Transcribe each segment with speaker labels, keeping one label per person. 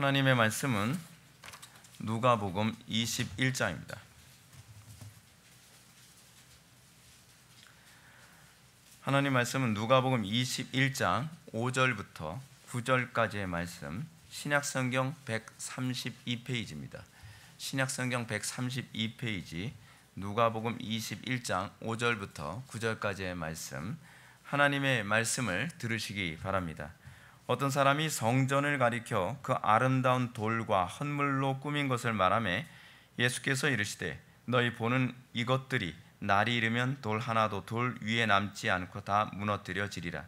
Speaker 1: 하나님의 말씀은 누가복음 21장입니다. 하나님 말씀은 누가복음 21장 5절부터 9절까지의 말씀, 신약성경 132페이지입니다. 신약성경 132페이지 누가복음 21장 5절부터 9절까지의 말씀, 하나님의 말씀을 들으시기 바랍니다. 어떤 사람이 성전을 가리켜 그 아름다운 돌과 헌물로 꾸민 것을 말하매 예수께서 이르시되 너희 보는 이것들이 날이 이르면 돌 하나도 돌 위에 남지 않고 다 무너뜨려지리라.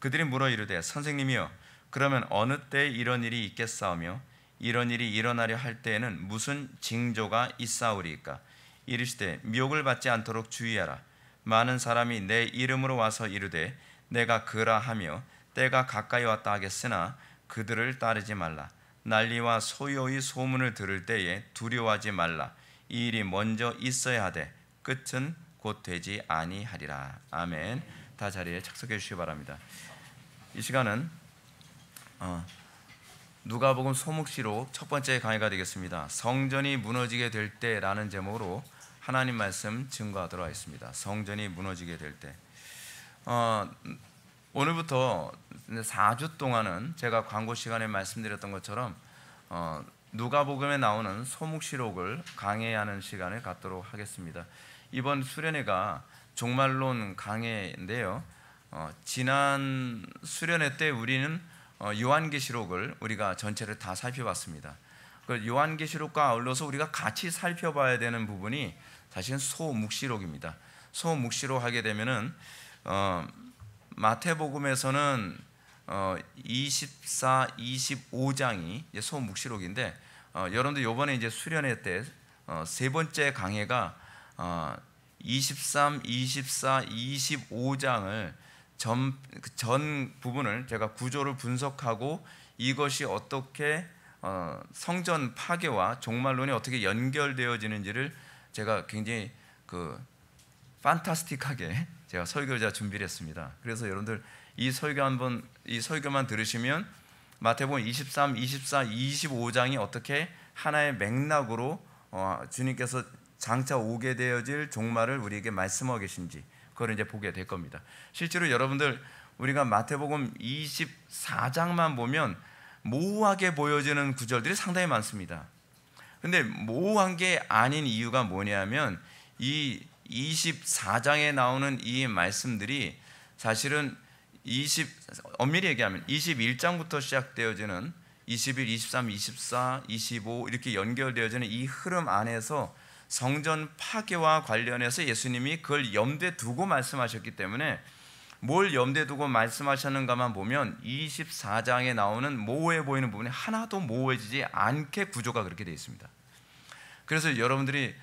Speaker 1: 그들이 물어 이르되 선생님이여 그러면 어느 때에 이런 일이 있겠사오며 이런 일이 일어나려 할 때에는 무슨 징조가 있사오리이까? 이르시되 미혹을 받지 않도록 주의하라. 많은 사람이 내 이름으로 와서 이르되 내가 그라 하며 때가 가까이 왔다 하겠으나 그들을 따르지 말라. 난리와 소요의 소문을 들을 때에 두려워하지 말라. 이 일이 먼저 있어야 하되 끝은 곧 되지 아니하리라. 아멘. 다 자리에 착석해 주시기 바랍니다. 이 시간은 누가복음 소묵시록 첫 번째 강의가 되겠습니다. 성전이 무너지게 될 때라는 제목으로 하나님 말씀 증거하도록 하겠습니다. 성전이 무너지게 될 때. 오늘부터 4주 동안은 제가 광고 시간에 말씀드렸던 것처럼 누가복음에 나오는 소묵시록을 강해하는 시간을 갖도록 하겠습니다. 이번 수련회가 종말론 강해인데요. 지난 수련회 때 우리는 요한계시록을 우리가 전체를 다 살펴봤습니다. 그 요한계시록과 아울러서 우리가 같이 살펴봐야 되는 부분이 사실은 소묵시록입니다. 소묵시록 하게 되면은 마태복음에서는 24, 25장이 소묵시록인데 여러분들 이번에 이제 수련회 때 세 번째 강해가 23, 24, 25장을 전 부분을 제가 구조를 분석하고 이것이 어떻게 성전 파괴와 종말론이 어떻게 연결되어지는지를 제가 굉장히 판타스틱하게 제가 설교자 준비를 했습니다. 그래서 여러분들 이 설교만 들으시면 마태복음 23, 24, 25장이 어떻게 하나의 맥락으로 주님께서 장차 오게 되어질 종말을 우리에게 말씀하고 계신지 그걸 이제 보게 될 겁니다. 실제로 여러분들 우리가 마태복음 24장만 보면 모호하게 보여지는 구절들이 상당히 많습니다. 근데 모호한 게 아닌 이유가 뭐냐면 이 24장에 나오는 이 말씀들이 사실은 엄밀히 얘기하면 21장부터 시작되어지는 21, 23, 24, 25 이렇게 연결되어지는 이 흐름 안에서 성전 파괴와 관련해서 예수님이 그걸 염두에 두고 말씀하셨기 때문에 뭘 염두에 두고 말씀하셨는가만 보면 24장에 나오는 모호해 보이는 부분이 하나도 모호해지지 않게 구조가 그렇게 되어 있습니다. 그래서 여러분들이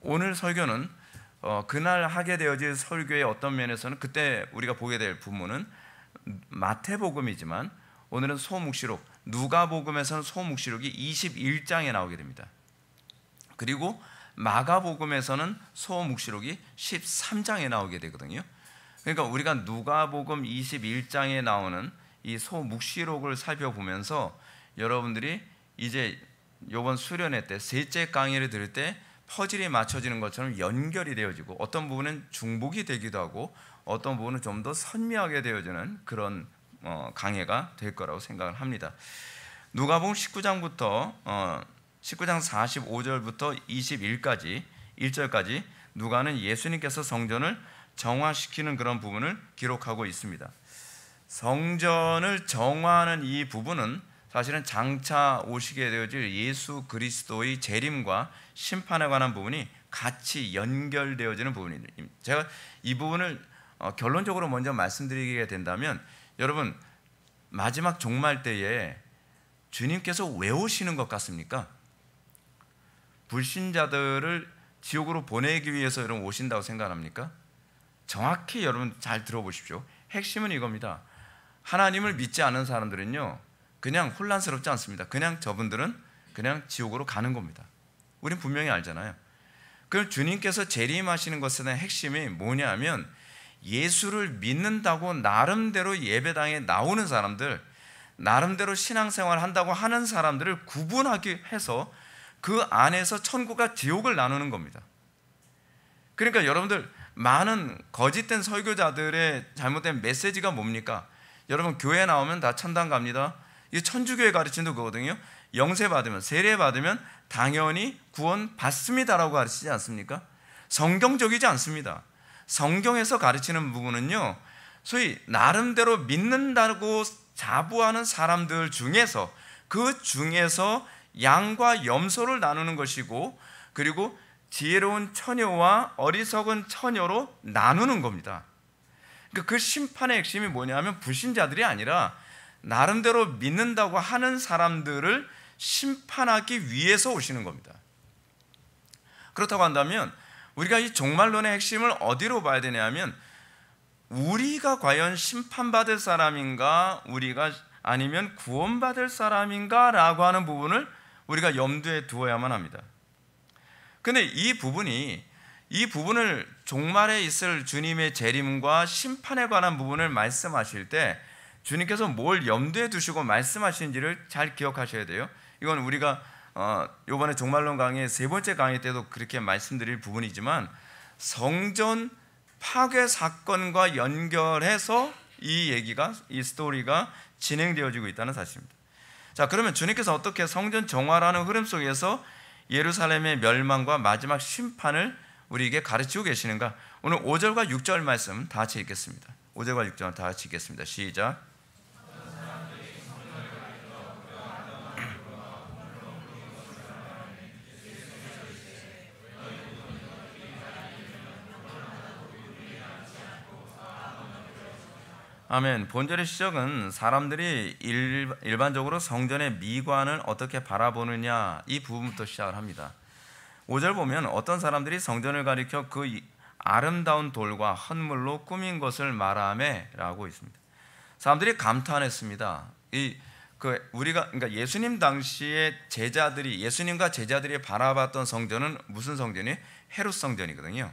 Speaker 1: 오늘 설교는 그날 하게 되어질 설교의 어떤 면에서는 그때 우리가 보게 될 부분은 마태복음이지만 오늘은 소묵시록, 누가복음에서는 소묵시록이 21장에 나오게 됩니다. 그리고 마가복음에서는 소묵시록이 13장에 나오게 되거든요. 그러니까 우리가 누가복음 21장에 나오는 이 소묵시록을 살펴보면서 여러분들이 이제 이번 수련회 때 셋째 강의를 들을 때 퍼즐이 맞춰지는 것처럼 연결이 되어지고 어떤 부분은 중복이 되기도 하고 어떤 부분은 좀 더 선명하게 되어지는 그런 강해가 될 거라고 생각을 합니다. 누가복음 19장부터 19장 45절부터 21절까지 누가는 예수님께서 성전을 정화시키는 그런 부분을 기록하고 있습니다. 성전을 정화하는 이 부분은 사실은 장차 오시게 되어질 예수 그리스도의 재림과 심판에 관한 부분이 같이 연결되어지는 부분입니다. 제가 이 부분을 결론적으로 먼저 말씀드리게 된다면 여러분 마지막 종말 때에 주님께서 왜 오시는 것 같습니까? 불신자들을 지옥으로 보내기 위해서 여러분 오신다고 생각합니까? 정확히 여러분 잘 들어보십시오. 핵심은 이겁니다. 하나님을 믿지 않은 사람들은요 그냥 혼란스럽지 않습니다. 그냥 저분들은 그냥 지옥으로 가는 겁니다. 우린 분명히 알잖아요. 그럼 주님께서 재림하시는 것의 핵심이 뭐냐면 예수를 믿는다고 나름대로 예배당에 나오는 사람들, 나름대로 신앙생활을 한다고 하는 사람들을 구분하기 해서 그 안에서 천국과 지옥을 나누는 겁니다. 그러니까 여러분들, 많은 거짓된 설교자들의 잘못된 메시지가 뭡니까? 여러분, 교회 나오면 다 천당 갑니다. 이 천주교회 가르치는 그거거든요. 영세 받으면, 세례 받으면 당연히 구원 받습니다라고 가르치지 않습니까? 성경적이지 않습니다. 성경에서 가르치는 부분은요, 소위 나름대로 믿는다고 자부하는 사람들 중에서, 그 중에서 양과 염소를 나누는 것이고, 그리고 지혜로운 처녀와 어리석은 처녀로 나누는 겁니다. 그러니까 그 심판의 핵심이 뭐냐면, 불신자들이 아니라 나름대로 믿는다고 하는 사람들을 심판하기 위해서 오시는 겁니다. 그렇다고 한다면 우리가 이 종말론의 핵심을 어디로 봐야 되냐면, 우리가 과연 심판받을 사람인가, 우리가 아니면 구원받을 사람인가 라고 하는 부분을 우리가 염두에 두어야만 합니다. 근데 이 부분을 종말에 있을 주님의 재림과 심판에 관한 부분을 말씀하실 때 주님께서 뭘 염두에 두시고 말씀하시는지를 잘 기억하셔야 돼요. 이건 우리가 이번에 종말론 강의 세 번째 강의 때도 그렇게 말씀드릴 부분이지만, 성전 파괴 사건과 연결해서 이 스토리가 진행되어지고 있다는 사실입니다. 자, 그러면 주님께서 어떻게 성전 정화라는 흐름 속에서 예루살렘의 멸망과 마지막 심판을 우리에게 가르치고 계시는가? 오늘 5절과 6절 말씀 다 같이 읽겠습니다. 5절과 6절 다 같이 읽겠습니다. 시작. 아멘. 본절의 시작은 사람들이 일반적으로 성전의 미관을 어떻게 바라보느냐, 이 부분부터 시작을 합니다. 5절 보면 어떤 사람들이 성전을 가리켜 그 아름다운 돌과 헌물로 꾸민 것을 말하매 라고 있습니다. 사람들이 감탄했습니다. 그러니까 예수님 당시에 예수님과 제자들이 바라봤던 성전은 무슨 성전이? 헤롯 성전이거든요.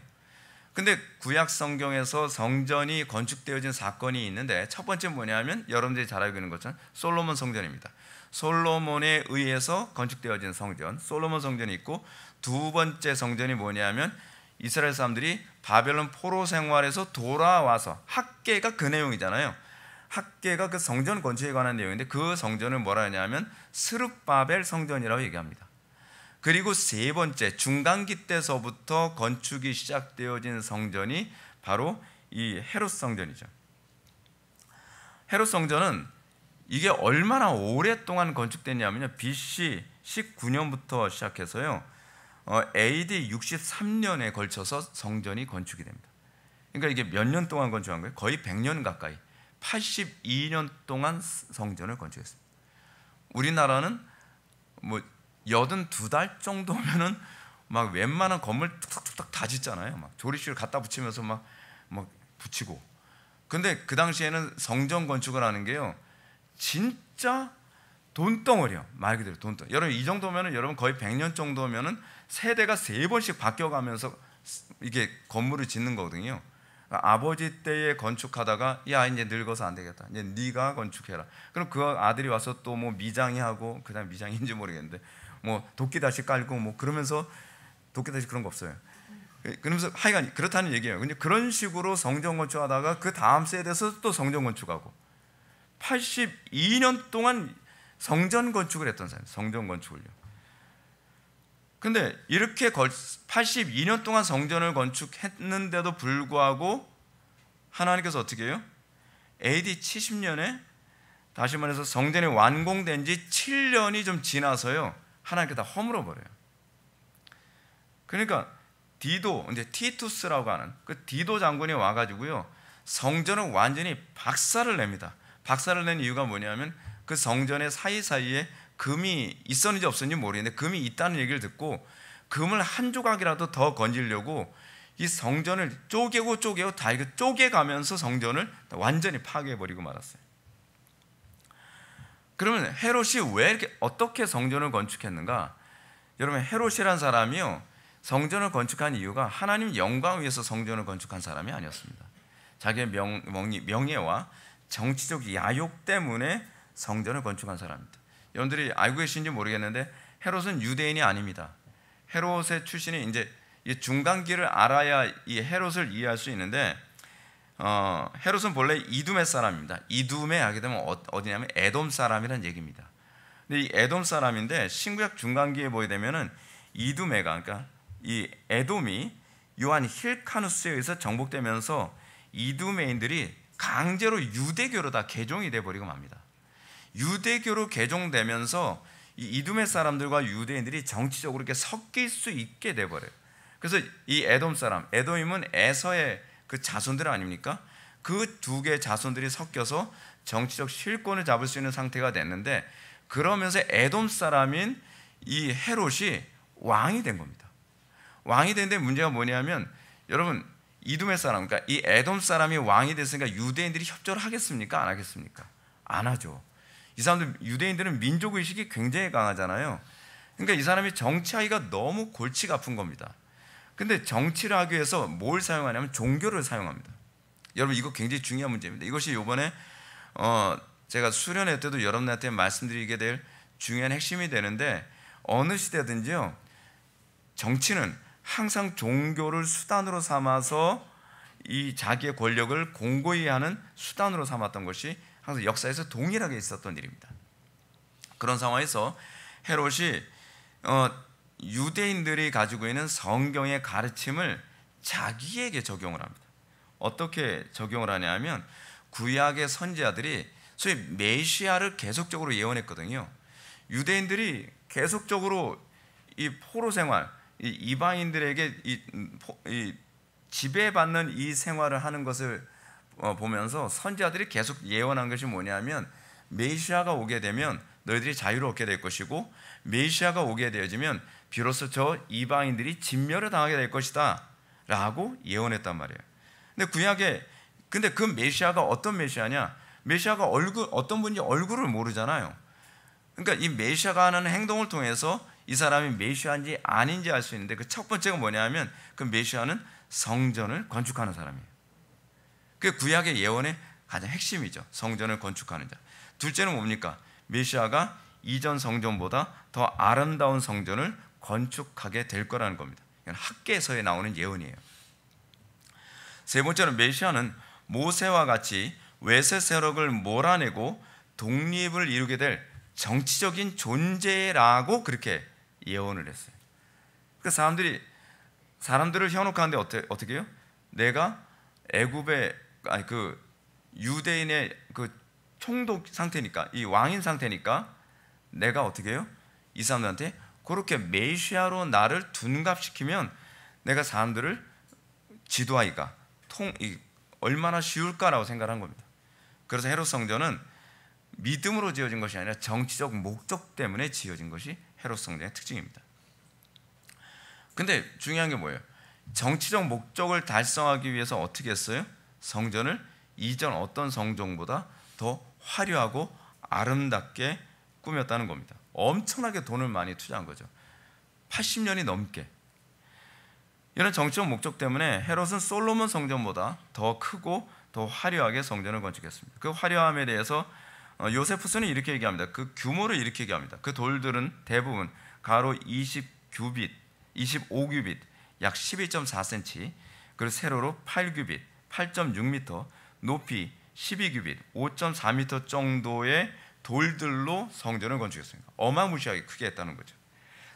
Speaker 1: 근데 구약 성경에서 성전이 건축되어진 사건이 있는데, 첫 번째 뭐냐면 여러분들이 잘 알고 있는 것처럼 솔로몬 성전입니다. 솔로몬에 의해서 건축되어진 성전, 솔로몬 성전이 있고, 두 번째 성전이 뭐냐면 이스라엘 사람들이 바벨론 포로 생활에서 돌아와서, 학계가 그 내용이잖아요. 학계가 그 성전 건축에 관한 내용인데, 그 성전을 뭐라 하냐면 스룹바벨 성전이라고 얘기합니다. 그리고 세 번째, 중간기 때서부터 건축이 시작되어진 성전이 바로 이 헤롯 성전이죠. 헤롯 성전은 이게 얼마나 오랫동안 건축됐냐면요, BC 19년부터 시작해서요, AD 63년에 걸쳐서 성전이 건축이 됩니다. 그러니까 이게 몇 년 동안 건축한 거예요? 거의 100년 가까이, 82년 동안 성전을 건축했습니다. 우리나라는 82달 정도면은 막 웬만한 건물 툭탁툭탁 다 짓잖아요. 막 조립실 갖다 붙이면서 막 붙이고. 근데 그 당시에는 성전 건축을 하는 게요, 진짜 돈덩어리요. 말 그대로 돈덩어리. 여러분, 이 정도면은, 여러분 거의 100년 정도면은 세대가 3번씩 바뀌어가면서 이게 건물을 짓는 거거든요. 아버지 때에 건축하다가, 야 이제 늙어서 안 되겠다, 이제 네가 건축해라. 그럼 그 아들이 와서 또 미장이 하고, 그다음 미장인지 모르겠는데 도끼 다시 깔고 그러면서, 도끼 다시 그런 거 없어요. 그러면서 하여간 그렇다는 얘기예요. 근데 그런 식으로 성전 건축하다가 그 다음 세대에서 또 성전 건축하고, 82년 동안 성전 건축을 했던 사람, 성전 건축을요. 근데 이렇게 82년 동안 성전을 건축했는데도 불구하고 하나님께서 어떻게 해요? AD 70년에 다시 말해서 성전이 완공된 지 7년이 좀 지나서요, 하나님께서 다 허물어 버려요. 그러니까 디도, 이제 티투스라고 하는 그 디도 장군이 와가지고요, 성전을 완전히 박살을 냅니다. 박살을 낸 이유가 뭐냐면, 그 성전의 사이사이에 금이 있었는지 없었는지 모르겠는데 금이 있다는 얘기를 듣고, 금을 한 조각이라도 더 건지려고 이 성전을 쪼개고 다 이거 쪼개가면서 성전을 완전히 파괴해버리고 말았어요. 그러면 헤롯이 왜 이렇게 어떻게 성전을 건축했는가? 여러분, 헤롯이란 사람이요, 성전을 건축한 이유가 하나님 영광을 위해서 성전을 건축한 사람이 아니었습니다. 자기의 명예와 정치적 야욕 때문에 성전을 건축한 사람입니다. 여러분들이 알고 계신지 모르겠는데 헤롯은 유대인이 아닙니다. 헤롯의 출신이 이제 이 중간기를 알아야 이 헤롯을 이해할 수 있는데 헤롯은 본래 이두메 사람입니다. 이두메 하게 되면 어디냐면 에돔 사람이라는 얘기입니다. 근데 이 에돔 사람인데 신구약 중간기에 보게 되면은 이두메가 그러니까 이 에돔이 요한 힐카누스에 의해서 정복되면서 이두메인들이 강제로 유대교로 다 개종이 돼 버리고 맙니다. 유대교로 개종되면서 이 이두메 사람들과 유대인들이 정치적으로 이렇게 섞일 수 있게 돼 버려요. 그래서 이 에돔 사람, 에돔이면 에서의 그 자손들 아닙니까? 그 두 개의 자손들이 섞여서 정치적 실권을 잡을 수 있는 상태가 됐는데 그러면서 에돔 사람인 이 헤롯이 왕이 된 겁니다. 왕이 됐는데 문제가 뭐냐면 여러분 이두메 사람, 그러니까 이 에돔 사람이 왕이 됐으니까 유대인들이 협조를 하겠습니까? 안 하겠습니까? 안 하죠. 이 사람들 유대인들은 민족 의식이 굉장히 강하잖아요. 그러니까 이 사람이 정치하기가 너무 골치가 아픈 겁니다. 근데 정치를 하기 위해서 뭘 사용하냐면 종교를 사용합니다. 여러분 이거 굉장히 중요한 문제입니다. 이것이 이번에 제가 수련회 때도 여러분한테 말씀드리게 될 중요한 핵심이 되는데 어느 시대든지요 정치는 항상 종교를 수단으로 삼아서 이 자기의 권력을 공고히 하는 수단으로 삼았던 것이 항상 역사에서 동일하게 있었던 일입니다. 그런 상황에서 헤롯이 유대인들이 가지고 있는 성경의 가르침을 자기에게 적용을 합니다. 어떻게 적용을 하냐면 구약의 선지자들이 소위 메시아를 계속적으로 예언했거든요. 유대인들이 계속적으로 이 포로 생활, 이 이방인들에게 이 지배받는 이 생활을 하는 것을 보면서 선지자들이 계속 예언한 것이 뭐냐면 메시아가 오게 되면 너희들이 자유를 얻게 될 것이고 메시아가 오게 되어지면 비로소 저 이방인들이 진멸을 당하게 될 것이다 라고 예언했단 말이에요. 근데 그 메시아가 어떤 메시아냐? 메시아가 어떤 분인지 얼굴을 모르잖아요. 그러니까 이 메시아가 하는 행동을 통해서 이 사람이 메시아인지 아닌지 알 수 있는데 그 첫 번째가 뭐냐면 그 메시아는 성전을 건축하는 사람이에요. 그게 구약의 예언의 가장 핵심이죠. 성전을 건축하는 자. 둘째는 뭡니까? 메시아가 이전 성전보다 더 아름다운 성전을 건축하게 될 거라는 겁니다. 이건 학계서에 나오는 예언이에요. 세 번째는 메시아는 모세와 같이 외세 세력을 몰아내고 독립을 이루게 될 정치적인 존재라고 그렇게 예언을 했어요. 그 사람들을 현혹하는데 어떻게 해요? 내가 애굽의 그 유대인의 그 총독 상태니까 이 왕인 상태니까 내가 어떻게 해요? 이 사람들한테 그렇게 메시아로 나를 둔갑시키면 내가 사람들을 지도하기가 얼마나 쉬울까라고 생각한 겁니다. 그래서 헤롯 성전은 믿음으로 지어진 것이 아니라 정치적 목적 때문에 지어진 것이 헤롯 성전의 특징입니다. 근데 중요한 게 뭐예요? 정치적 목적을 달성하기 위해서 어떻게 했어요? 성전을 이전 어떤 성전보다 더 화려하고 아름답게 꾸몄다는 겁니다. 엄청나게 돈을 많이 투자한 거죠. 80년이 넘게. 이런 정치적 목적 때문에 헤롯은 솔로몬 성전보다 더 크고 더 화려하게 성전을 건축했습니다. 그 화려함에 대해서 요세푸스는 이렇게 얘기합니다. 그 규모를 이렇게 얘기합니다. 그 돌들은 대부분 가로 20규빗, 25규빗, 약 12.4cm, 그리고 세로로 8규빗, 8.6m, 높이 12규빗, 5.4m 정도의 돌들로 성전을 건축했습니다. 어마무시하게 크게 했다는 거죠.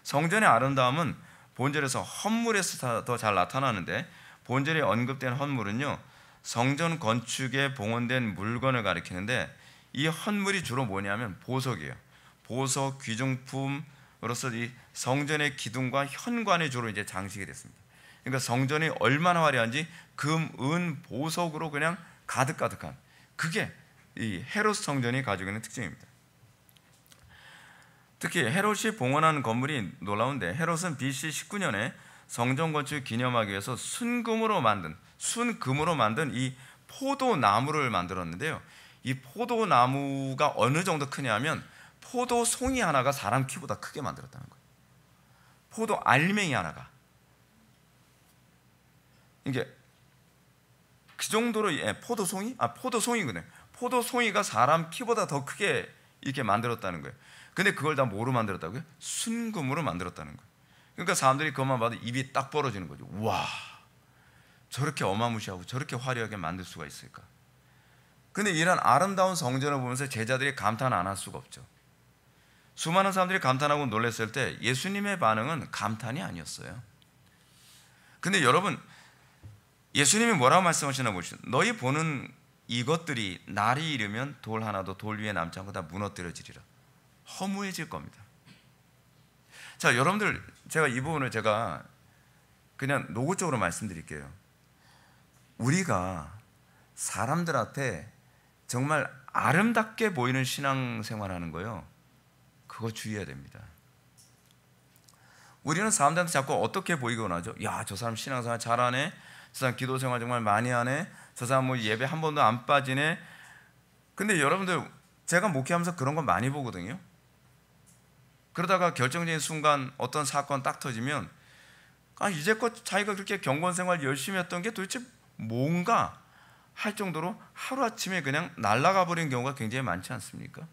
Speaker 1: 성전의 아름다움은 본절에서 헌물에서 더 잘 나타나는데 본절에 언급된 헌물은요 성전 건축에 봉헌된 물건을 가리키는데 이 헌물이 주로 뭐냐면 보석이에요. 보석, 귀중품으로서 이 성전의 기둥과 현관이 주로 이제 장식이 됐습니다. 그러니까 성전이 얼마나 화려한지 금, 은, 보석으로 그냥 가득가득한 그게 이 헤롯 성전이 가지고 있는 특징입니다. 특히 헤롯이 봉헌한 건물이 놀라운데 헤롯은 BC 19년에 성전 건축 기념하기 위해서 순금으로 만든 이 포도나무를 만들었는데요. 이 포도나무가 어느 정도 크냐면 포도송이 하나가 사람 키보다 크게 만들었다는 거예요. 포도 알맹이 하나가 이게 그 정도로 포도송이거든요. 포도송이가 사람 키보다 더 크게 이렇게 만들었다는 거예요. 근데 그걸 다 뭐로 만들었다고요? 순금으로 만들었다는 거예요. 그러니까 사람들이 그것만 봐도 입이 딱 벌어지는 거죠. 와, 저렇게 어마무시하고 저렇게 화려하게 만들 수가 있을까? 근데 이런 아름다운 성전을 보면서 제자들이 감탄 안 할 수가 없죠. 수많은 사람들이 감탄하고 놀랐을 때 예수님의 반응은 감탄이 아니었어요. 근데 여러분, 예수님이 뭐라고 말씀하시나 보시죠. 너희 보는 이것들이 날이 이르면 돌 하나도 돌 위에 남지 않고 다 무너뜨려지리라. 허무해질 겁니다. 자, 여러분들, 제가 이 부분을 제가 그냥 노골적으로 말씀드릴게요. 우리가 사람들한테 정말 아름답게 보이는 신앙생활하는 거요, 그거 주의해야 됩니다. 우리는 사람들한테 자꾸 어떻게 보이곤 하죠. 야, 저 사람 신앙생활 잘하네, 저 사람 기도생활 정말 많이 하네, 저 사람 뭐 예배 한 번도 안 빠지네. 근데 여러분들, 제가 목회하면서 그런 거 많이 보거든요. 그러다가 결정적인 순간 어떤 사건 딱 터지면 이제껏 자기가 그렇게 경건생활 열심히 했던 게 도대체 뭔가 할 정도로 하루아침에 그냥 날아가 버린 경우가 굉장히 많지 않습니까?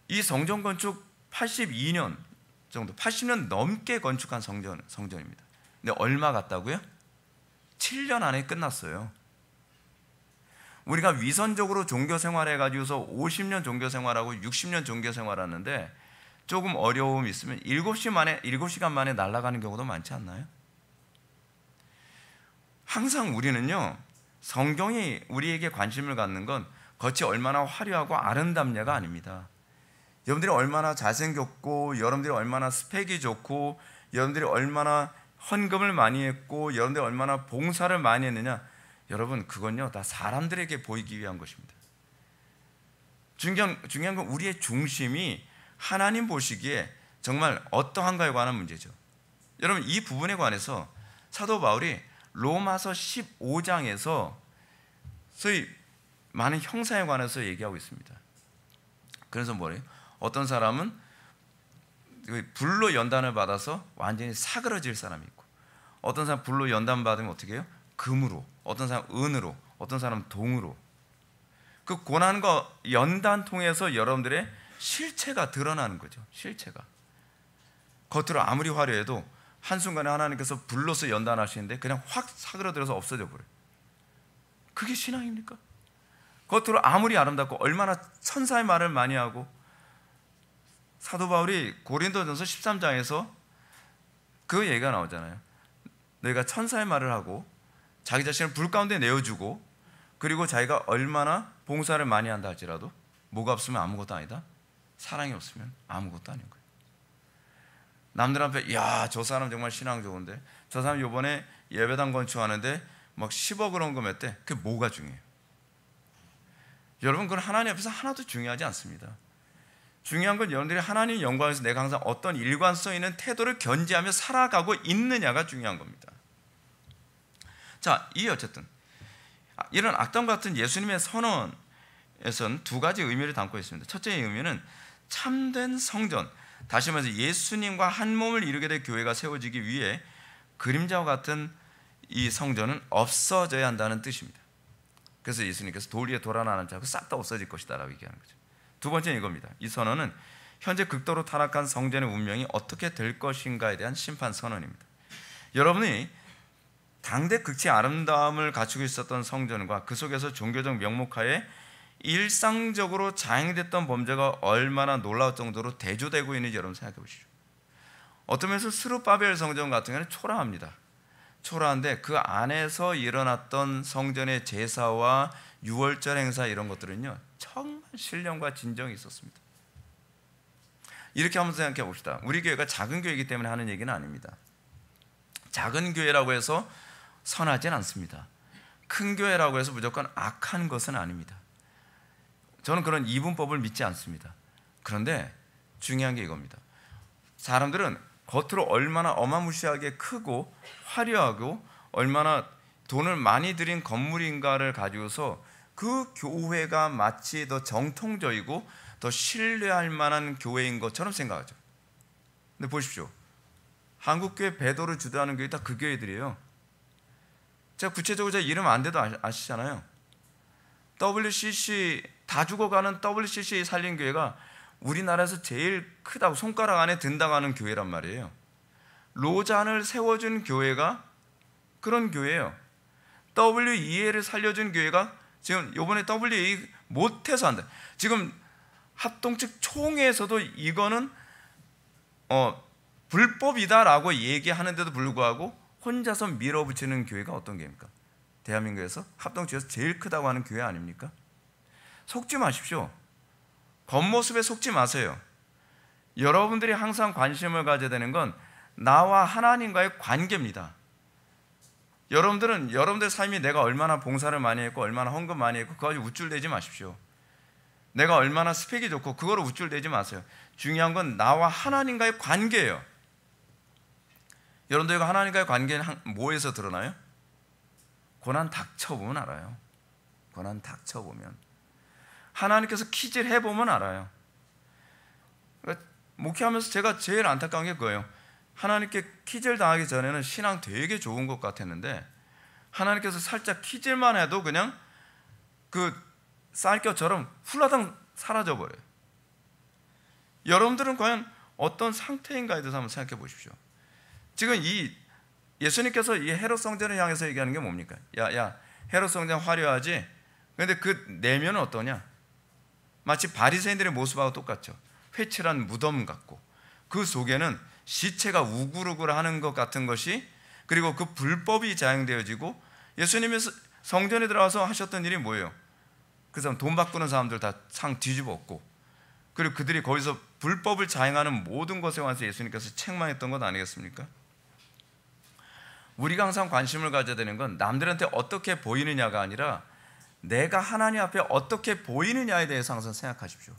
Speaker 1: 이 성전 건축 82년 정도, 80년 넘게 건축한 성전입니다. 근데 얼마 갔다고요? 7년 안에 끝났어요. 우리가 위선적으로 종교생활 해가지고서 50년 종교생활하고 60년 종교생활하는데 조금 어려움이 있으면 7시간 만에 날아가는 경우도 많지 않나요? 항상 우리는요, 성경이 우리에게 관심을 갖는 건 겉이 얼마나 화려하고 아름답냐가 아닙니다. 여러분들이 얼마나 잘생겼고, 여러분들이 얼마나 스펙이 좋고, 여러분들이 얼마나 헌금을 많이 했고, 여러분들이 얼마나 봉사를 많이 했느냐, 여러분, 그건요 다 사람들에게 보이기 위한 것입니다. 중요한 건 우리의 중심이 하나님 보시기에 정말 어떠한가에 관한 문제죠. 여러분, 이 부분에 관해서 사도 바울이 로마서 15장에서 소위 많은 형사에 관해서 얘기하고 있습니다. 그래서 뭐래요? 어떤 사람은 불로 연단을 받아서 완전히 사그러질 사람이 있고, 어떤 사람 불로 연단 받으면 어떻게 해요? 금으로, 어떤 사람 은으로, 어떤 사람 동으로. 그 고난과 연단 통해서 여러분들의 실체가 드러나는 거죠. 실체가 겉으로 아무리 화려해도 한순간에 하나님께서 불로서 연단하시는데 그냥 확 사그러들어서 없어져 버려요. 그게 신앙입니까? 겉으로 아무리 아름답고 얼마나 천사의 말을 많이 하고, 사도 바울이 고린도전서 13장에서 그 얘기가 나오잖아요. 너희가 천사의 말을 하고 자기 자신을 불 가운데 내어주고, 그리고 자기가 얼마나 봉사를 많이 한다 할지라도 뭐가 없으면 아무것도 아니다, 사랑이 없으면 아무것도 아닌 거예요. 남들 앞에 야, 저 사람 정말 신앙 좋은데, 저 사람 이번에 예배당 건축하는데 막 10억을 헌금했대. 그게 뭐가 중요해요? 여러분, 그건 하나님 앞에서 하나도 중요하지 않습니다. 중요한 건 여러분들이 하나님 영광에서 내가 항상 어떤 일관성 있는 태도를 견지하며 살아가고 있느냐가 중요한 겁니다. 자, 이 어쨌든 이런 악담 같은 예수님의 선언에선 두 가지 의미를 담고 있습니다. 첫째의 의미는 참된 성전, 다시 말해서 예수님과 한 몸을 이루게 될 교회가 세워지기 위해 그림자와 같은 이 성전은 없어져야 한다는 뜻입니다. 그래서 예수님께서 돌 위에 돌 하나 앉지 않고 싹 다 없어질 것이다 라고 얘기하는 거죠. 두 번째는 이겁니다. 이 선언은 현재 극도로 타락한 성전의 운명이 어떻게 될 것인가에 대한 심판 선언입니다. 여러분이 당대 극치 아름다움을 갖추고 있었던 성전과 그 속에서 종교적 명목하에 일상적으로 자행됐던 범죄가 얼마나 놀라울 정도로 대조되고 있는지 여러분 생각해 보시죠. 어떤 면에서 스룹바벨 성전 같은 경우는 초라합니다. 초라한데 그 안에서 일어났던 성전의 제사와 유월절 행사 이런 것들은요 정말 신령과 진정이 있었습니다. 이렇게 한번 생각해 봅시다. 우리 교회가 작은 교회이기 때문에 하는 얘기는 아닙니다. 작은 교회라고 해서 선하진 않습니다. 큰 교회라고 해서 무조건 악한 것은 아닙니다. 저는 그런 이분법을 믿지 않습니다. 그런데 중요한 게 이겁니다. 사람들은 겉으로 얼마나 어마무시하게 크고 화려하고 얼마나 돈을 많이 들인 건물인가를 가지고서 그 교회가 마치 더 정통적이고 더 신뢰할 만한 교회인 것처럼 생각하죠. 근데 보십시오. 한국교회 배도를 주도하는 교회 다 그 교회들이에요. 제가 구체적으로 제 이름 안 돼도 아시잖아요. WCC 다 죽어가는 WCC 살린 교회가 우리나라에서 제일 크다고 손가락 안에 든다고 하는 교회란 말이에요. 로잔을 세워준 교회가 그런 교회예요. WEA를 살려준 교회가 지금 이번에 WEA 못해서 한다. 지금 합동측 총회에서도 이거는 불법이다라고 얘기하는데도 불구하고 혼자서 밀어붙이는 교회가 어떤 교회입니까? 대한민국에서 합동측에서 제일 크다고 하는 교회 아닙니까? 속지 마십시오. 겉모습에 속지 마세요. 여러분들이 항상 관심을 가져야 되는 건 나와 하나님과의 관계입니다. 여러분들은 여러분들 삶이 내가 얼마나 봉사를 많이 했고 얼마나 헌금 많이 했고 그거 가지고 우쭐대지 마십시오. 내가 얼마나 스펙이 좋고 그거로 우쭐대지 마세요. 중요한 건 나와 하나님과의 관계예요. 여러분들과 하나님과의 관계는 뭐에서 드러나요? 고난 닥쳐보면 알아요. 고난 닥쳐보면 하나님께서 퀴즈를 해보면 알아요. 그러니까 목회하면서 제가 제일 안타까운 게 그거예요. 하나님께 퀴즈를 당하기 전에는 신앙 되게 좋은 것 같았는데 하나님께서 살짝 퀴즈만 해도 그냥 그 쌀겨처럼 훌라당 사라져버려요. 여러분들은 과연 어떤 상태인가에 대해서 한번 생각해 보십시오. 지금 이 예수님께서 이 헤롯 성전을 향해서 얘기하는 게 뭡니까? 야 헤롯 성전 화려하지? 그런데 그 내면은 어떠냐? 마치 바리새인들의 모습하고 똑같죠. 회칠한 무덤 같고 그 속에는 시체가 우글우글하는 것 같은 것이, 그리고 그 불법이 자행되어지고 예수님이 성전에 들어가서 하셨던 일이 뭐예요? 그 사람 돈 바꾸는 사람들 다 상 뒤집어 엎고, 그리고 그들이 거기서 불법을 자행하는 모든 것에 관해서 예수님께서 책망했던 것 아니겠습니까? 우리가 항상 관심을 가져야 되는 건 남들한테 어떻게 보이느냐가 아니라 내가 하나님 앞에 어떻게 보이느냐에 대해서 항상 생각하십시오.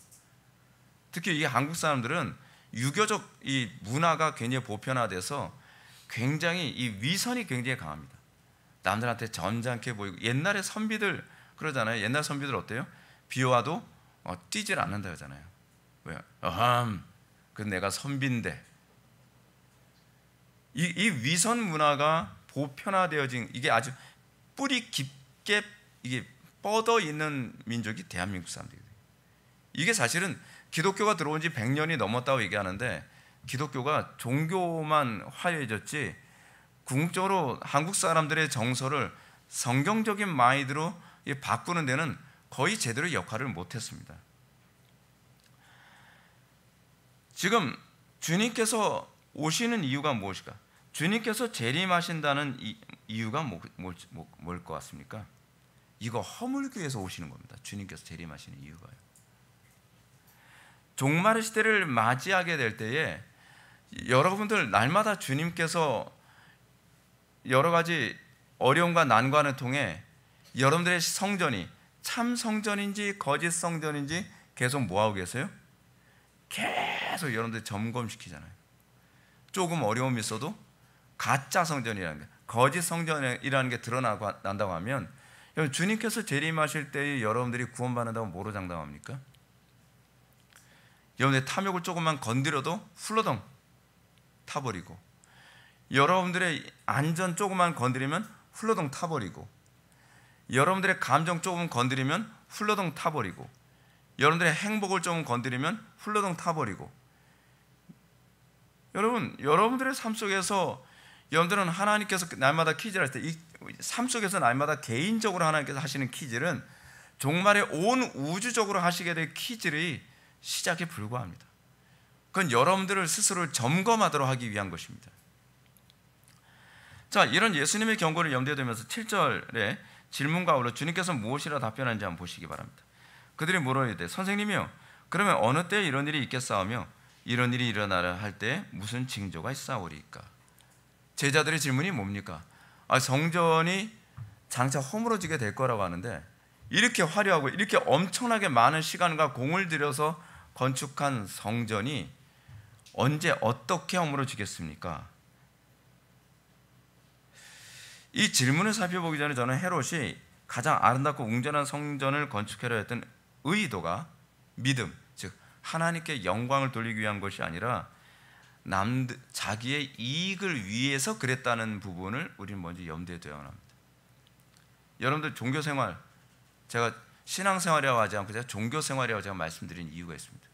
Speaker 1: 특히 이 한국 사람들은 유교적 이 문화가 굉장히 보편화돼서 굉장히 이 위선이 굉장히 강합니다. 남들한테 점잖게 보이고, 옛날에 선비들 그러잖아요. 옛날 선비들 어때요? 비 와도 뛰질 않는다 하잖아요. 왜? 그 내가 선비인데. 이 위선 문화가 보편화되어진, 이게 아주 뿌리 깊게 이게 뻗어 있는 민족이 대한민국 사람들이에요. 이게 사실은 기독교가 들어온 지 100년이 넘었다고 얘기하는데, 기독교가 종교만 화려해졌지 궁극적으로 한국 사람들의 정서를 성경적인 마인드로 바꾸는 데는 거의 제대로 역할을 못했습니다. 지금 주님께서 오시는 이유가 무엇일까? 주님께서 재림하신다는 이유가 뭘 것 같습니까? 이거 허물기 위해서 오시는 겁니다. 주님께서 재림하시는 이유가요. 종말의 시대를 맞이하게 될 때에 여러분들 날마다 주님께서 여러 가지 어려움과 난관을 통해 여러분들의 성전이 참 성전인지 거짓 성전인지 계속 뭐하고 계세요? 계속 여러분들 점검시키잖아요. 조금 어려움이 있어도 가짜 성전이라는 게, 거짓 성전이라는 게 드러난다고 하면 주님께서 재림하실 때에 여러분들이 구원받는다고 뭐로 장담합니까? 여러분들의 탐욕을 조금만 건드려도 훌러덩 타버리고, 여러분들의 안전 조금만 건드리면 훌러덩 타버리고, 여러분들의 감정 조금 건드리면 훌러덩 타버리고, 여러분들의 행복을 조금 건드리면 훌러덩 타버리고. 여러분들의 삶 속에서 여러분들은 하나님께서 날마다 퀴즈를 할 때 이 삶 속에서 날마다 개인적으로 하나님께서 하시는 퀴즈는 종말에 온 우주적으로 하시게 될 퀴즈의 시작에 불과합니다. 그건 여러분들을 스스로를 점검하도록 하기 위한 것입니다. 자, 이런 예수님의 경고를 염두에 두면서 7절에 질문과 어울려 주님께서 무엇이라 답변하는지 한번 보시기 바랍니다. 그들이 물어이르되 선생님이요, 그러면 어느 때에 이런 일이 있겠사오며 이런 일이 일어나려 할 때 무슨 징조가 있사오리까? 제자들의 질문이 뭡니까? 성전이 장차 허물어지게 될 거라고 하는데, 이렇게 화려하고 이렇게 엄청나게 많은 시간과 공을 들여서 건축한 성전이 언제 어떻게 허물어지겠습니까? 이 질문을 살펴보기 전에 저는 헤롯이 가장 아름답고 웅장한 성전을 건축하려 했던 의도가 믿음, 즉 하나님께 영광을 돌리기 위한 것이 아니라 자기의 이익을 위해서 그랬다는 부분을 우리는 먼저 염두에 둬야 합니다. 여러분들 종교생활, 제가 신앙생활이라고 하지 않고 제가 종교생활이라고 제가 말씀드린 이유가 있습니다.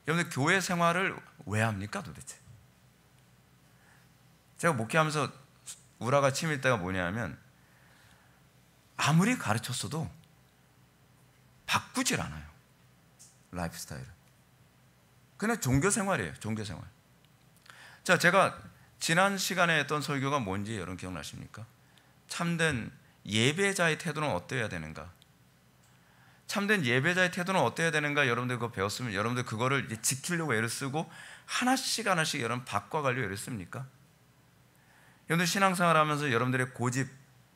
Speaker 1: 여러분들 교회 생활을 왜 합니까 도대체? 제가 목회하면서 우라가 치밀 때가 뭐냐면 아무리 가르쳤어도 바꾸질 않아요. 라이프 스타일을. 그냥 종교생활이에요. 종교생활. 자, 제가 지난 시간에 했던 설교가 뭔지 여러분 기억나십니까? 참된 예배자의 태도는 어떠해야 되는가? 참된 예배자의 태도는 어떠해야 되는가? 여러분들 그거 배웠으면 여러분들 그거를 이제 지키려고 애를 쓰고 하나씩 여러분 바꿔가려고 애를 씁니까? 여러분들 신앙생활 하면서 여러분들의 고집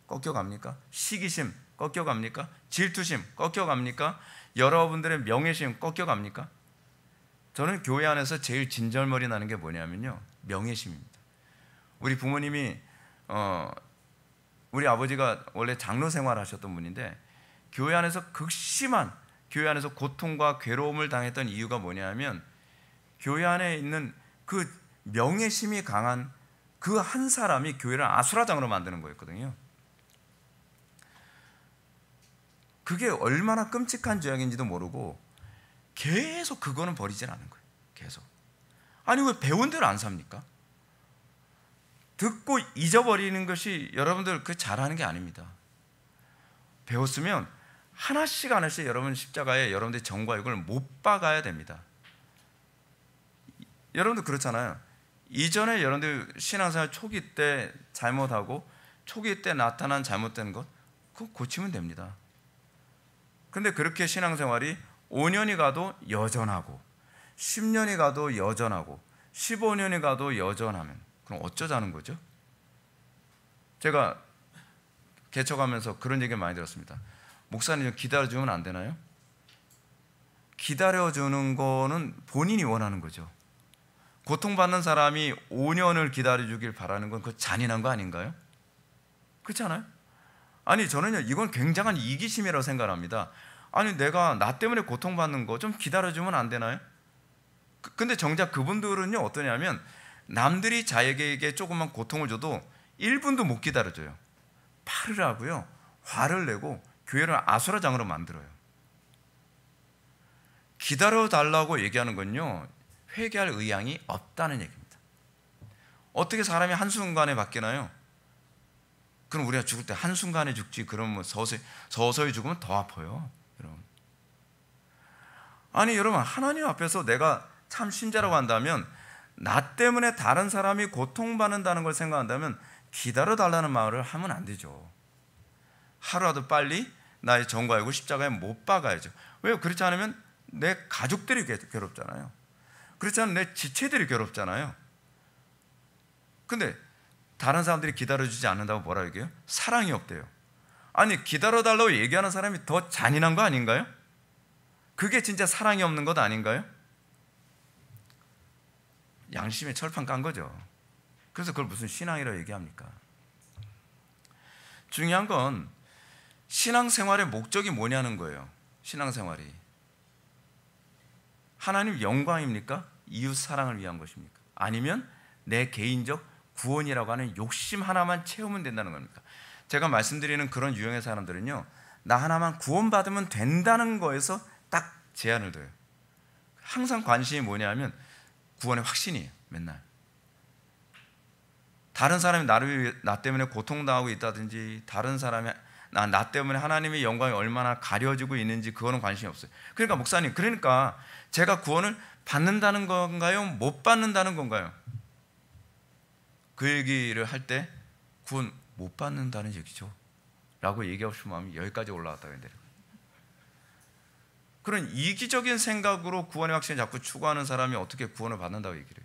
Speaker 1: 꺾여갑니까? 시기심 꺾여갑니까? 질투심 꺾여갑니까? 여러분들의 명예심 꺾여갑니까? 저는 교회 안에서 제일 진절머리 나는 게 뭐냐면요, 명예심입니다. 우리 부모님이 우리 아버지가 원래 장로 생활 하셨던 분인데 교회 안에서 극심한 교회 안에서 고통과 괴로움을 당했던 이유가 뭐냐면 교회 안에 있는 그 명예심이 강한 그 한 사람이 교회를 아수라장으로 만드는 거였거든요. 그게 얼마나 끔찍한 죄악인지도 모르고 계속 그거는 버리질 않은 거예요. 계속. 아니 왜 배운 대로 안 삽니까? 듣고 잊어버리는 것이 여러분들 그 잘하는 게 아닙니다. 배웠으면 하나씩 여러분 십자가에 여러분들이 정과 육을 못 박아야 됩니다. 여러분들 그렇잖아요. 이전에 여러분들 신앙생활 초기 때 잘못하고 초기 때 나타난 잘못된 것 그거 고치면 됩니다. 근데 그렇게 신앙생활이 5년이 가도 여전하고 10년이 가도 여전하고 15년이 가도 여전하면 그럼 어쩌자는 거죠? 제가 개척하면서 그런 얘기 많이 들었습니다. 목사님 좀 기다려주면 안 되나요? 기다려주는 거는 본인이 원하는 거죠. 고통받는 사람이 5년을 기다려주길 바라는 건 그 잔인한 거 아닌가요? 그렇지 않아요? 아니 저는요 이건 굉장한 이기심이라고 생각합니다. 아니 내가 나 때문에 고통받는 거 좀 기다려주면 안 되나요? 근데 정작 그분들은요 어떠냐면 남들이 자에게 조금만 고통을 줘도 1분도 못 기다려줘요. 팔을 하고요 화를 내고 교회를 아수라장으로 만들어요. 기다려달라고 얘기하는 건요 회개할 의향이 없다는 얘기입니다. 어떻게 사람이 한순간에 바뀌나요? 그럼 우리가 죽을 때 한순간에 죽지 그러면 뭐 서서히 죽으면 더 아파요. 여러분. 아니 여러분 하나님 앞에서 내가 참 신자라고 한다면 나 때문에 다른 사람이 고통받는다는 걸 생각한다면 기다려달라는 말을 하면 안 되죠. 하루라도 빨리 나의 정과 육을 십자가에 못 박아야죠. 왜요? 그렇지 않으면 내 가족들이 괴롭잖아요. 그렇지 않으면 내 지체들이 괴롭잖아요. 근데 다른 사람들이 기다려주지 않는다고 뭐라 얘기해요? 사랑이 없대요. 아니 기다려달라고 얘기하는 사람이 더 잔인한 거 아닌가요? 그게 진짜 사랑이 없는 것 아닌가요? 양심의 철판 깐 거죠. 그래서 그걸 무슨 신앙이라고 얘기합니까? 중요한 건 신앙생활의 목적이 뭐냐는 거예요. 신앙생활이 하나님 영광입니까? 이웃 사랑을 위한 것입니까? 아니면 내 개인적 구원이라고 하는 욕심 하나만 채우면 된다는 겁니까? 제가 말씀드리는 그런 유형의 사람들은요 나 하나만 구원받으면 된다는 거에서 딱 제한을 둬요. 항상 관심이 뭐냐면 구원의 확신이에요. 맨날 다른 사람이 나 때문에 고통당하고 있다든지 다른 사람이 나 때문에 하나님의 영광이 얼마나 가려지고 있는지 그거는 관심이 없어요. 그러니까 목사님 그러니까 제가 구원을 받는다는 건가요? 못 받는다는 건가요? 그 얘기를 할 때 구원 못 받는다는 얘기죠 라고 얘기하고 싶은 마음이 여기까지 올라왔다고 했는데 그런 이기적인 생각으로 구원의 확신을 자꾸 추구하는 사람이 어떻게 구원을 받는다고 얘기를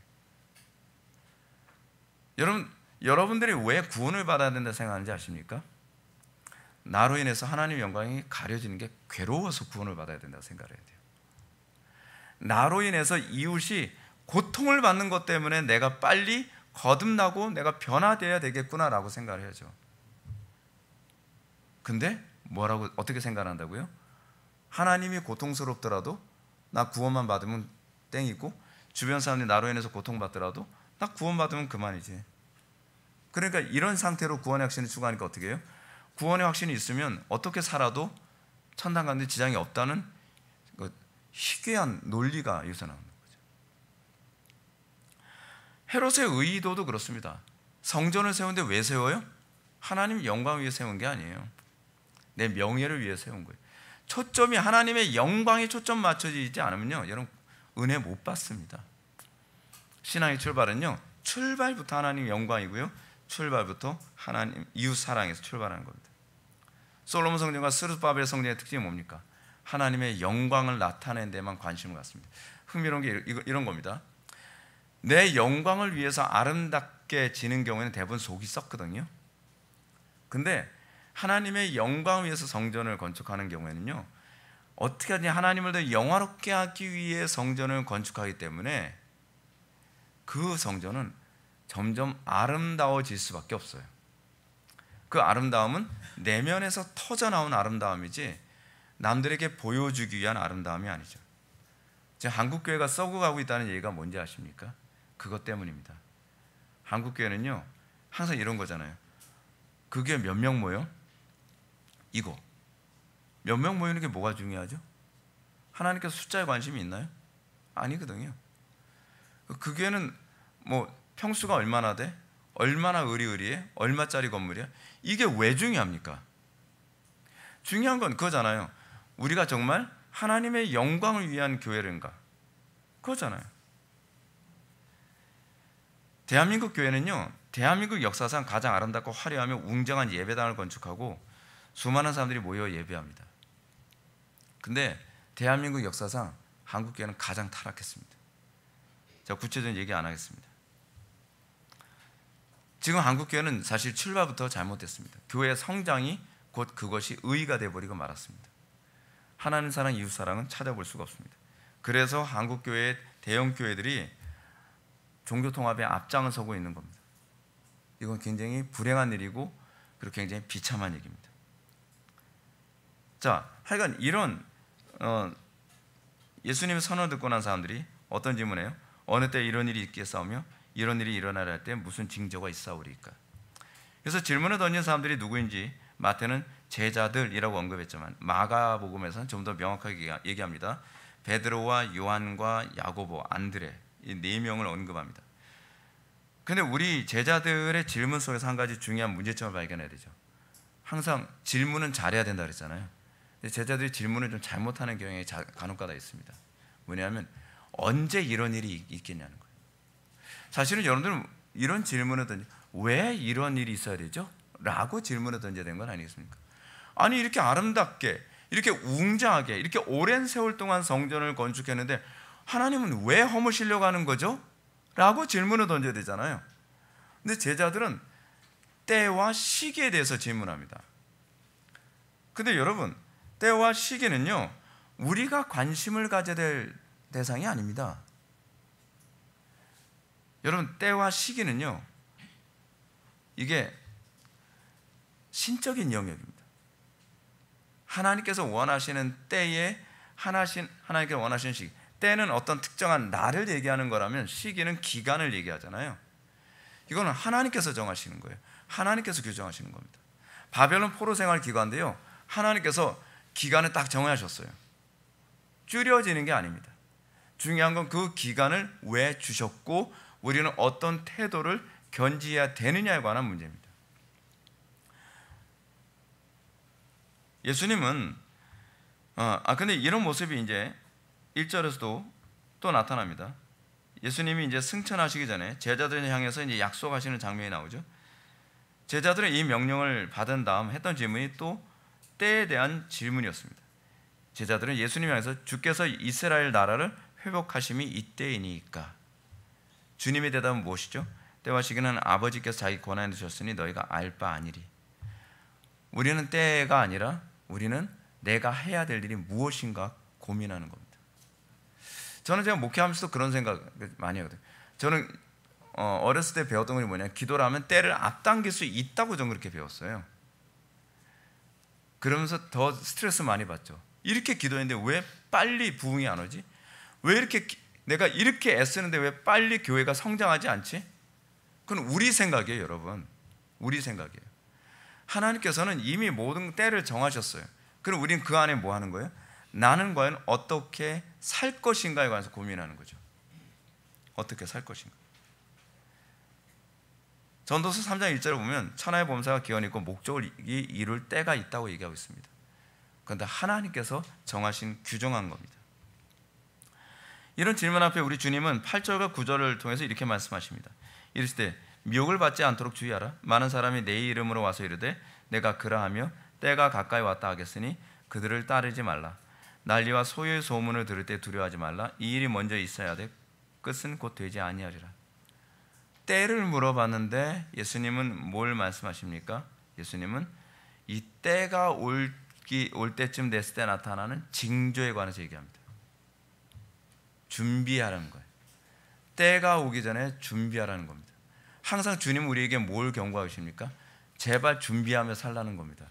Speaker 1: 해요? 여러분들이 왜 구원을 받아야 된다고 생각하는지 아십니까? 나로 인해서 하나님의 영광이 가려지는 게 괴로워서 구원을 받아야 된다고 생각해야 돼요. 나로 인해서 이웃이 고통을 받는 것 때문에 내가 빨리 거듭나고 내가 변화되어야 되겠구나라고 생각을 해야죠. 근데 어떻게 생각한다고요? 하나님이 고통스럽더라도 나 구원만 받으면 땡이고 주변 사람들이 나로 인해서 고통받더라도 나 구원받으면 그만이지. 그러니까 이런 상태로 구원의 확신을 추구하니까 어떻게 해요? 구원의 확신이 있으면 어떻게 살아도 천당 가는데 지장이 없다는 그 희귀한 논리가 여기서 나오는 거죠. 헤롯의 의도도 그렇습니다. 성전을 세우는데 왜 세워요? 하나님 영광 위해 세운 게 아니에요. 내 명예를 위해 세운 거예요. 초점이 하나님의 영광에 초점 맞춰지지 않으면요, 여러분 은혜 못 받습니다. 신앙의 출발은요, 출발부터 하나님 영광이고요, 출발부터 하나님 이웃 사랑에서 출발하는 겁니다. 솔로몬 성전과 스룹바벨 성전의 특징이 뭡니까? 하나님의 영광을 나타내는 데만 관심을 갖습니다. 흥미로운 게 이런 겁니다. 내 영광을 위해서 아름답게 지는 경우에는 대부분 속이 썩거든요. 근데 하나님의 영광을 위해서 성전을 건축하는 경우에는요, 어떻게 하냐, 하나님을 더 영화롭게 하기 위해 성전을 건축하기 때문에 그 성전은 점점 아름다워질 수밖에 없어요. 그 아름다움은 내면에서 터져나온 아름다움이지 남들에게 보여주기 위한 아름다움이 아니죠. 지금 한국교회가 썩어가고 있다는 얘기가 뭔지 아십니까? 그것 때문입니다. 한국교회는요, 항상 이런 거잖아요. 그 교회 몇 명 모여? 이거 몇 명 모이는 게 뭐가 중요하죠? 하나님께서 숫자에 관심이 있나요? 아니거든요. 그 교회는 뭐 평수가 얼마나 돼? 얼마나 의리의리해? 얼마짜리 건물이야? 이게 왜 중요합니까? 중요한 건 그거잖아요. 우리가 정말 하나님의 영광을 위한 교회인가? 그거잖아요. 대한민국 교회는요, 대한민국 역사상 가장 아름답고 화려하며 웅장한 예배당을 건축하고 수많은 사람들이 모여 예배합니다. 근데 대한민국 역사상 한국교회는 가장 타락했습니다. 제가 구체적인 얘기 안 하겠습니다. 지금 한국교회는 사실 출발부터 잘못됐습니다. 교회의 성장이 곧 그것이 의의가 되어버리고 말았습니다. 하나님 사랑, 이웃 사랑은 찾아볼 수가 없습니다. 그래서 한국교회의 대형 교회들이 종교통합의 앞장을 서고 있는 겁니다. 이건 굉장히 불행한 일이고 그리고 굉장히 비참한 얘기입니다. 자, 하여간 이런 예수님의 선언을 듣고 난 사람들이 어떤 질문을 해요? 어느 때 이런 일이 있겠사오며 이런 일이 일어나려 할 때 무슨 징조가 있사오리까? 그래서 질문을 던진 사람들이 누구인지 마태는 제자들이라고 언급했지만 마가복음에서는 좀 더 명확하게 얘기합니다. 베드로와 요한과 야고보, 안드레, 이 네 명을 언급합니다. 근데 우리 제자들의 질문 속에서 한 가지 중요한 문제점을 발견해야 되죠. 항상 질문은 잘해야 된다 그랬잖아요. 근데 제자들이 질문을 좀 잘못하는 경향이 간혹가다 있습니다. 뭐냐면 언제 이런 일이 있겠냐는 거예요. 사실은 여러분들은 이런 질문을 던지, 왜 이런 일이 있어야 되죠? 라고 질문을 던져야 되는 건 아니겠습니까? 아니 이렇게 아름답게, 이렇게 웅장하게, 이렇게 오랜 세월 동안 성전을 건축했는데 하나님은 왜 허무시려고 하는 거죠? 라고 질문을 던져야 되잖아요. 근데 제자들은 때와 시기에 대해서 질문합니다. 근데 여러분, 때와 시기는요, 우리가 관심을 가져야 될 대상이 아닙니다. 여러분, 때와 시기는요, 이게 신적인 영역입니다. 하나님께서 원하시는 때에 하나님께서 원하시는 시기, 때는 어떤 특정한 날을 얘기하는 거라면 시기는 기간을 얘기하잖아요. 이거는 하나님께서 정하시는 거예요. 하나님께서 규정하시는 겁니다. 바벨론 포로 생활 기간인데요, 하나님께서 기간을 딱 정하셨어요. 줄여지는 게 아닙니다. 중요한 건 그 기간을 왜 주셨고 우리는 어떤 태도를 견지해야 되느냐에 관한 문제입니다. 예수님은 근데 이런 모습이 이제 1절에서도 또 나타납니다. 예수님이 이제 승천하시기 전에 제자들을 향해서 이제 약속하시는 장면이 나오죠. 제자들은 이 명령을 받은 다음 했던 질문이 또 때에 대한 질문이었습니다. 제자들은 예수님을 향해서 주께서 이스라엘 나라를 회복하심이 이때이니까. 주님의 대답은 무엇이죠? 때와 시기는 아버지께서 자기 권한에 두셨으니 너희가 알 바 아니리. 우리는 때가 아니라 우리는 내가 해야 될 일이 무엇인가 고민하는 겁니다. 저는 제가 목회하면서도 그런 생각 많이 하거든요. 저는 어렸을 때 배웠던 게 뭐냐, 기도를 하면 때를 앞당길 수 있다고 좀 그렇게 배웠어요. 그러면서 더 스트레스 많이 받죠. 이렇게 기도했는데 왜 빨리 부흥이 안 오지? 왜 이렇게 내가 이렇게 애쓰는데 왜 빨리 교회가 성장하지 않지? 그건 우리 생각이에요, 여러분. 우리 생각이에요. 하나님께서는 이미 모든 때를 정하셨어요. 그럼 우리는 그 안에 뭐 하는 거예요? 나는 과연 어떻게 살 것인가에 관해서 고민하는 거죠. 어떻게 살 것인가. 전도서 3장 1절을 보면 천하의 범사가 기원이 있고 목적을 이룰 때가 있다고 얘기하고 있습니다. 그런데 하나님께서 정하신 규정한 겁니다. 이런 질문 앞에 우리 주님은 8절과 9절을 통해서 이렇게 말씀하십니다. 이르시되 미혹을 받지 않도록 주의하라. 많은 사람이 내 이름으로 와서 이르되 내가 그라하며 때가 가까이 왔다 하겠으니 그들을 따르지 말라. 난리와 소유의 소문을 들을 때 두려워하지 말라. 이 일이 먼저 있어야 돼 끝은 곧 되지 아니하리라. 때를 물어봤는데 예수님은 뭘 말씀하십니까? 예수님은 이 때가 올 때쯤 됐을 때 나타나는 징조에 관해서 얘기합니다. 준비하라는 거예요. 때가 오기 전에 준비하라는 겁니다. 항상 주님은 우리에게 뭘 경고하십니까? 제발 준비하며 살라는 겁니다.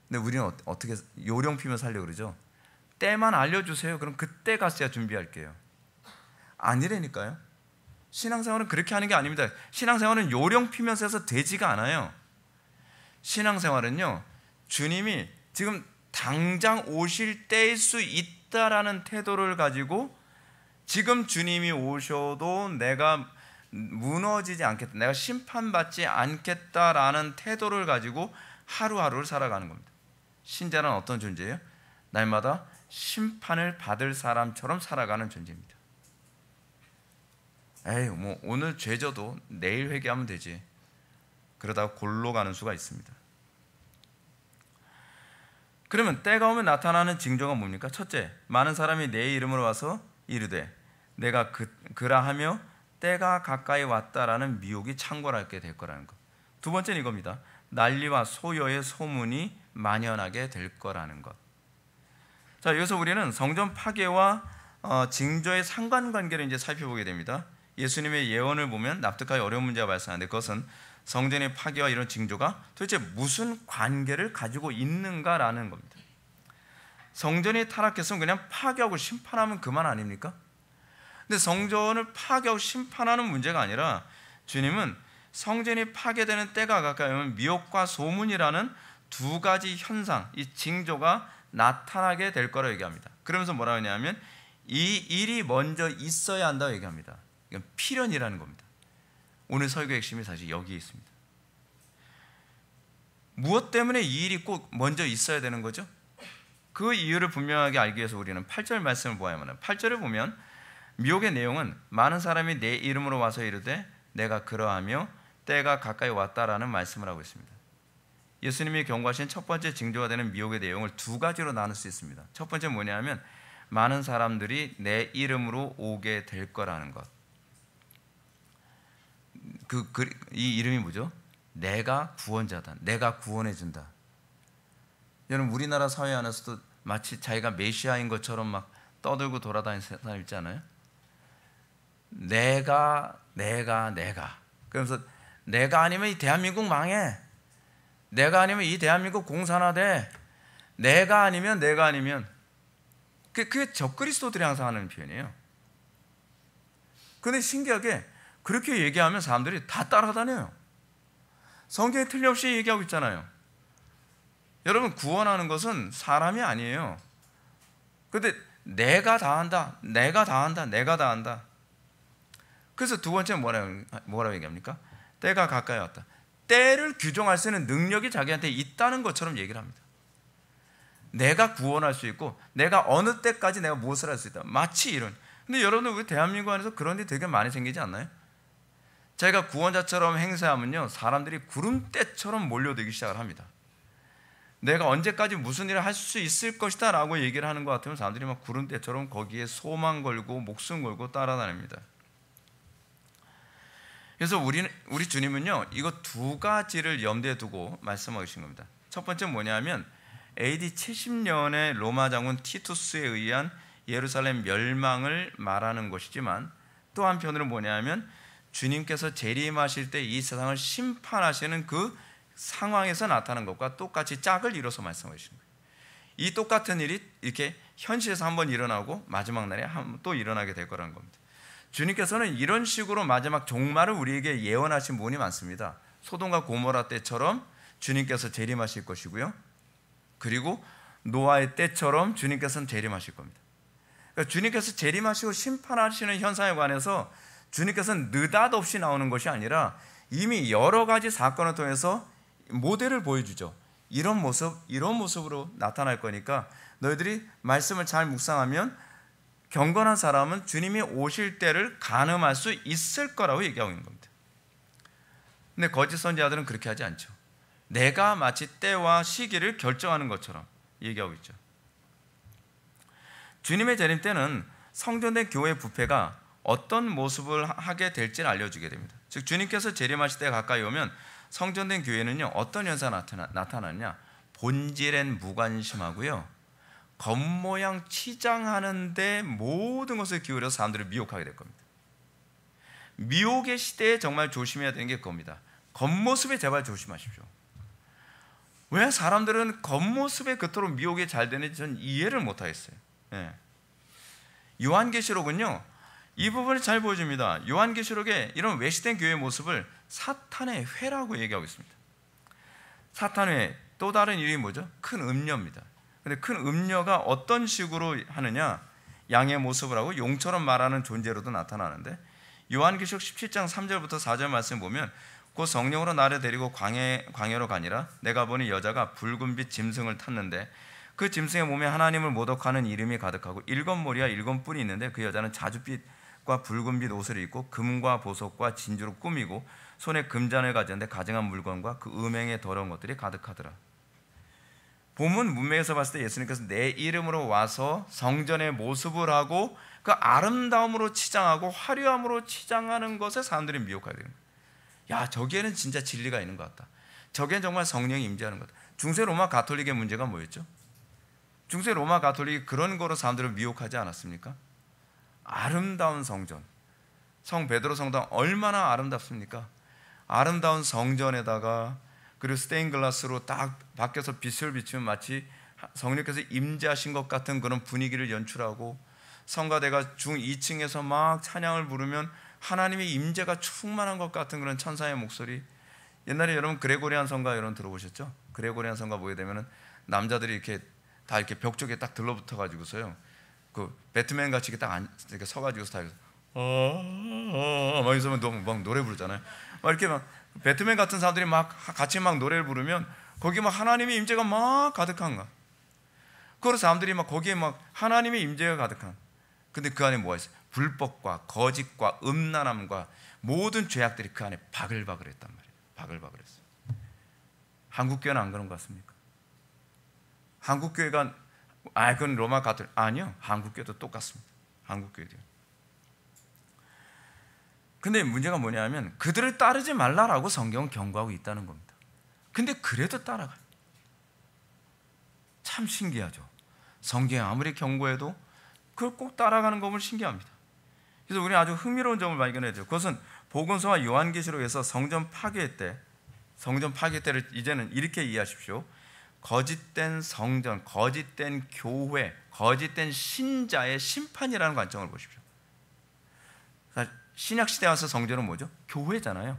Speaker 1: 근데 우리는 어떻게 요령 피며 살려고 그러죠? 때만 알려주세요. 그럼 그때 가서야 준비할게요. 아니라니까요. 신앙생활은 그렇게 하는 게 아닙니다. 신앙생활은 요령 피면서 해서 되지가 않아요. 신앙생활은요, 주님이 지금 당장 오실 때일 수 있다라는 태도를 가지고 지금 주님이 오셔도 내가 무너지지 않겠다, 내가 심판받지 않겠다라는 태도를 가지고 하루하루를 살아가는 겁니다. 신자는 어떤 존재예요? 날마다 심판을 받을 사람처럼 살아가는 존재입니다. 에이, 뭐 오늘 죄져도 내일 회개하면 되지. 그러다가 골로 가는 수가 있습니다. 그러면 때가 오면 나타나는 징조가 뭡니까? 첫째, 많은 사람이 내 이름으로 와서 이르되 내가 그라하며 때가 가까이 왔다라는 미혹이 창궐하게 될 거라는 것. 두 번째는 이겁니다. 난리와 소요의 소문이 만연하게 될 거라는 것. 자, 여기서 우리는 성전 파괴와 징조의 상관관계를 이제 살펴보게 됩니다. 예수님의 예언을 보면 납득하기 어려운 문제가 발생하는데 그것은 성전의 파괴와 이런 징조가 도대체 무슨 관계를 가지고 있는가라는 겁니다. 성전이 타락했으면 그냥 파괴하고 심판하면 그만 아닙니까? 근데 성전을 파괴하고 심판하는 문제가 아니라 주님은 성전이 파괴되는 때가 가까이 오면 미혹과 소문이라는 두 가지 현상, 이 징조가 나타나게 될 거라고 얘기합니다. 그러면서 뭐라고 하냐면 이 일이 먼저 있어야 한다고 얘기합니다. 이건 필연이라는 겁니다. 오늘 설교 핵심이 사실 여기에 있습니다. 무엇 때문에 이 일이 꼭 먼저 있어야 되는 거죠? 그 이유를 분명하게 알기 위해서 우리는 8절 말씀을 보아야만 해요. 8절을 보면 미혹의 내용은 많은 사람이 내 이름으로 와서 이르되 내가 그러하며 때가 가까이 왔다라는 말씀을 하고 있습니다. 예수님이 경고하신 첫 번째 징조가 되는 미혹의 내용을 두 가지로 나눌 수 있습니다. 첫 번째 뭐냐면 많은 사람들이 내 이름으로 오게 될 거라는 것. 이 이름이 뭐죠? 내가 구원자다. 내가 구원해준다. 여러분 우리나라 사회 안에서도 마치 자기가 메시아인 것처럼 막 떠들고 돌아다니는 사람 있잖아요. 내가 그러면서 내가 아니면 이 대한민국 망해. 내가 아니면 이 대한민국 공산화돼. 내가 아니면 그게 적그리스도들이 항상 하는 표현이에요. 그런데 신기하게 그렇게 얘기하면 사람들이 다 따라다녀요. 성경에 틀림없이 얘기하고 있잖아요. 여러분 구원하는 것은 사람이 아니에요. 그런데 내가 다 한다. 그래서 두 번째 뭐라고 얘기합니까? 때가 가까이 왔다. 때를 규정할 수 있는 능력이 자기한테 있다는 것처럼 얘기를 합니다. 내가 구원할 수 있고 내가 어느 때까지 내가 무엇을 할 수 있다. 마치 이런. 근데 여러분 우리 대한민국 안에서 그런 일이 되게 많이 생기지 않나요? 자기가 구원자처럼 행세하면요 사람들이 구름대처럼 몰려들기 시작을 합니다. 내가 언제까지 무슨 일을 할 수 있을 것이다 라고 얘기를 하는 것 같으면 사람들이 막 구름대처럼 거기에 소망 걸고 목숨 걸고 따라다닙니다. 그래서 우리 주님은요 이거 두 가지를 염두에 두고 말씀하신 겁니다. 첫 번째 뭐냐면 AD 70년에 로마 장군 티투스에 의한 예루살렘 멸망을 말하는 것이지만 또 한편으로 뭐냐면 주님께서 재림하실 때 이 세상을 심판하시는 그 상황에서 나타나는 것과 똑같이 짝을 이뤄서 말씀하시는 거예요. 이 똑같은 일이 이렇게 현실에서 한번 일어나고 마지막 날에 또 일어나게 될 거라는 겁니다. 주님께서는 이런 식으로 마지막 종말을 우리에게 예언하신 부분이 많습니다. 소돔과 고모라 때처럼 주님께서 재림하실 것이고요. 그리고 노아의 때처럼 주님께서는 재림하실 겁니다. 그러니까 주님께서 재림하시고 심판하시는 현상에 관해서 주님께서는 느닷없이 나오는 것이 아니라 이미 여러 가지 사건을 통해서 모델을 보여주죠. 이런 모습으로 나타날 거니까 너희들이 말씀을 잘 묵상하면 경건한 사람은 주님이 오실 때를 가늠할 수 있을 거라고 얘기하고 있는 겁니다. 근데 거짓 선지자들은 그렇게 하지 않죠. 내가 마치 때와 시기를 결정하는 것처럼 얘기하고 있죠. 주님의 재림 때는 성전된 교회의 부패가 어떤 모습을 하게 될지를 알려주게 됩니다. 즉 주님께서 재림하실 때가 가까이 오면 성전된 교회는요 어떤 현상이 나타나느냐, 본질엔 무관심하고요 겉모양 치장하는데 모든 것을 기울여서 사람들을 미혹하게 될 겁니다. 미혹의 시대에 정말 조심해야 되는 게 그겁니다. 겉모습에 제발 조심하십시오. 왜 사람들은 겉모습에 그토록 미혹이 잘 되는지 저는 이해를 못하겠어요. 요한계시록은요 이 부분을 잘 보여줍니다. 요한계시록에 이런 외시된 교회의 모습을 사탄의 회라고 얘기하고 있습니다. 사탄의 또 다른 이름이 뭐죠? 큰 음녀입니다. 근데 큰 음녀가 어떤 식으로 하느냐, 양의 모습을 하고 용처럼 말하는 존재로도 나타나는데 요한계시록 17장 3절부터 4절 말씀 보면 곧 성령으로 나를 데리고 광야로 가니라. 내가 보니 여자가 붉은빛 짐승을 탔는데 그 짐승의 몸에 하나님을 모독하는 이름이 가득하고 일곱 머리와 일곱 뿔이 있는데 그 여자는 자줏빛과 붉은빛 옷을 입고 금과 보석과 진주로 꾸미고 손에 금잔을 가졌는데 가증한 물건과 그 음행의 더러운 것들이 가득하더라. 본문 문맥에서 봤을 때 예수님께서 내 이름으로 와서 성전의 모습을 하고 그 아름다움으로 치장하고 화려함으로 치장하는 것에 사람들이 미혹하게 되는 거예요. 야, 저기에는 진짜 진리가 있는 것 같다. 저기에는 정말 성령이 임재하는 것 같다. 중세 로마 가톨릭의 문제가 뭐였죠? 중세 로마 가톨릭이 그런 거로 사람들을 미혹하지 않았습니까? 아름다운 성전, 성 베드로 성당 얼마나 아름답습니까? 아름다운 성전에다가 그리고 스테인글라스로 딱 밖에서 빛을 비추면 마치 성령께서 임재하신 것 같은 그런 분위기를 연출하고 성가대가 중 2층에서 막 찬양을 부르면 하나님의 임재가 충만한 것 같은 그런 천사의 목소리. 옛날에 여러분 그레고리안 성가 여러분 들어보셨죠? 그레고리안 성가 보게 되면은 남자들이 이렇게 다 이렇게 벽 쪽에 딱 들러붙어 가지고서요. 그 배트맨 같이 이렇게 서 가지고서 다 막 이러면 막 노래 부르잖아요. 막 이렇게 막 배트맨 같은 사람들이 막 같이 막 노래를 부르면 거기 막 하나님의 임재가 막 가득한가. 그래서 사람들이 막 거기에 막 하나님의 임재가 가득한. 근데 그 안에 뭐가 있어요? 불법과 거짓과 음란함과 모든 죄악들이 그 안에 바글바글했단 말이에요. 바글바글했어요. 한국교회는 안 그런 것 같습니까? 한국교회가 그건 로마 가톨릭 아니요. 한국교회도 똑같습니다. 한국교회도요. 근데 문제가 뭐냐면 그들을 따르지 말라라고 성경은 경고하고 있다는 겁니다. 근데 그래도 따라가요. 참 신기하죠. 성경이 아무리 경고해도 그걸 꼭 따라가는 거 보면 신기합니다. 그래서 우리는 아주 흥미로운 점을 발견해야죠. 그것은 복음서와 요한계시록에서 성전 파괴 때를 이제는 이렇게 이해하십시오. 거짓된 성전, 거짓된 교회, 거짓된 신자의 심판이라는 관점을 보십시오. 신약 시대에 와서 성전은 뭐죠? 교회잖아요.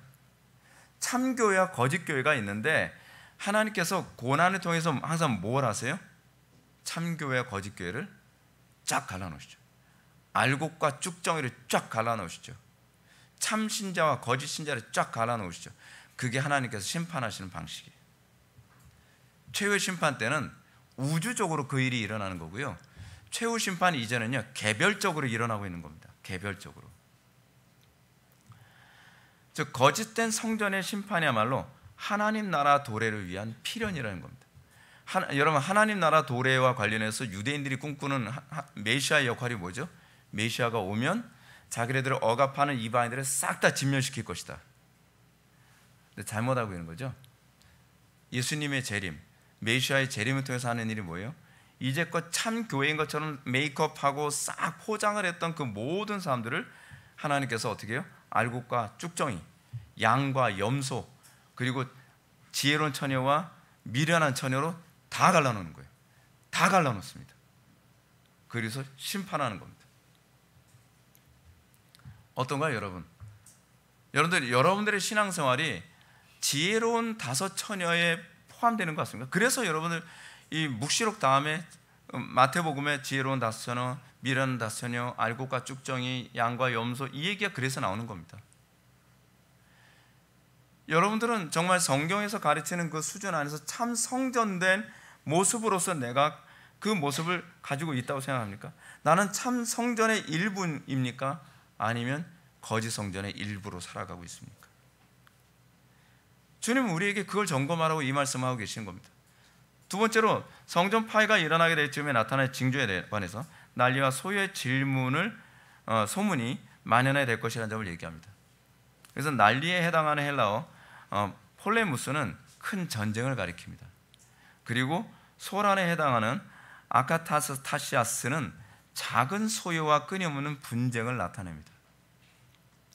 Speaker 1: 참교회와 거짓교회가 있는데 하나님께서 고난을 통해서 항상 뭘 하세요? 참교회와 거짓교회를 쫙 갈라놓으시죠. 알곡과 쭉정이를 쫙 갈라놓으시죠. 참신자와 거짓신자를 쫙 갈라놓으시죠. 그게 하나님께서 심판하시는 방식이에요. 최후의 심판 때는 우주적으로 그 일이 일어나는 거고요. 최후 심판 이전에는요 개별적으로 일어나고 있는 겁니다. 개별적으로. 즉 거짓된 성전의 심판이야말로 하나님 나라 도래를 위한 필연이라는 겁니다. 여러분 하나님 나라 도래와 관련해서 유대인들이 꿈꾸는 메시아의 역할이 뭐죠? 메시아가 오면 자기네들을 억압하는 이방인들을 싹 다 진멸시킬 것이다. 근데 잘못하고 있는 거죠. 예수님의 재림, 메시아의 재림을 통해서 하는 일이 뭐예요? 이제껏 참 교회인 것처럼 메이크업하고 싹 포장을 했던 그 모든 사람들을 하나님께서 어떻게 해요? 알곡과 쭉정이, 양과 염소, 그리고 지혜로운 처녀와 미련한 처녀로 다 갈라놓는 거예요. 다 갈라놓습니다. 그래서 심판하는 겁니다. 어떤가요, 여러분? 여러분들의 신앙생활이 지혜로운 다섯 처녀에 포함되는 것 같습니다. 그래서 여러분들 이 묵시록 다음에 마태복음에 지혜로운 다소녀, 미련한 다소녀, 알곡과 쭉정이, 양과 염소, 이 얘기가 그래서 나오는 겁니다. 여러분들은 정말 성경에서 가르치는 그 수준 안에서 참 성전된 모습으로서 내가 그 모습을 가지고 있다고 생각합니까? 나는 참 성전의 일부입니까? 아니면 거짓 성전의 일부로 살아가고 있습니까? 주님은 우리에게 그걸 점검하라고 이 말씀을 하고 계시는 겁니다. 두 번째로 성전 파괴가 일어나게 될 즈음에 나타날 징조에 관해서 난리와 소유의 소문이 만연해 될 것이라는 점을 얘기합니다. 그래서 난리에 해당하는 헬라어 폴레무스는 큰 전쟁을 가리킵니다. 그리고 소란에 해당하는 아카타시아스는 작은 소요와 끊임없는 분쟁을 나타냅니다.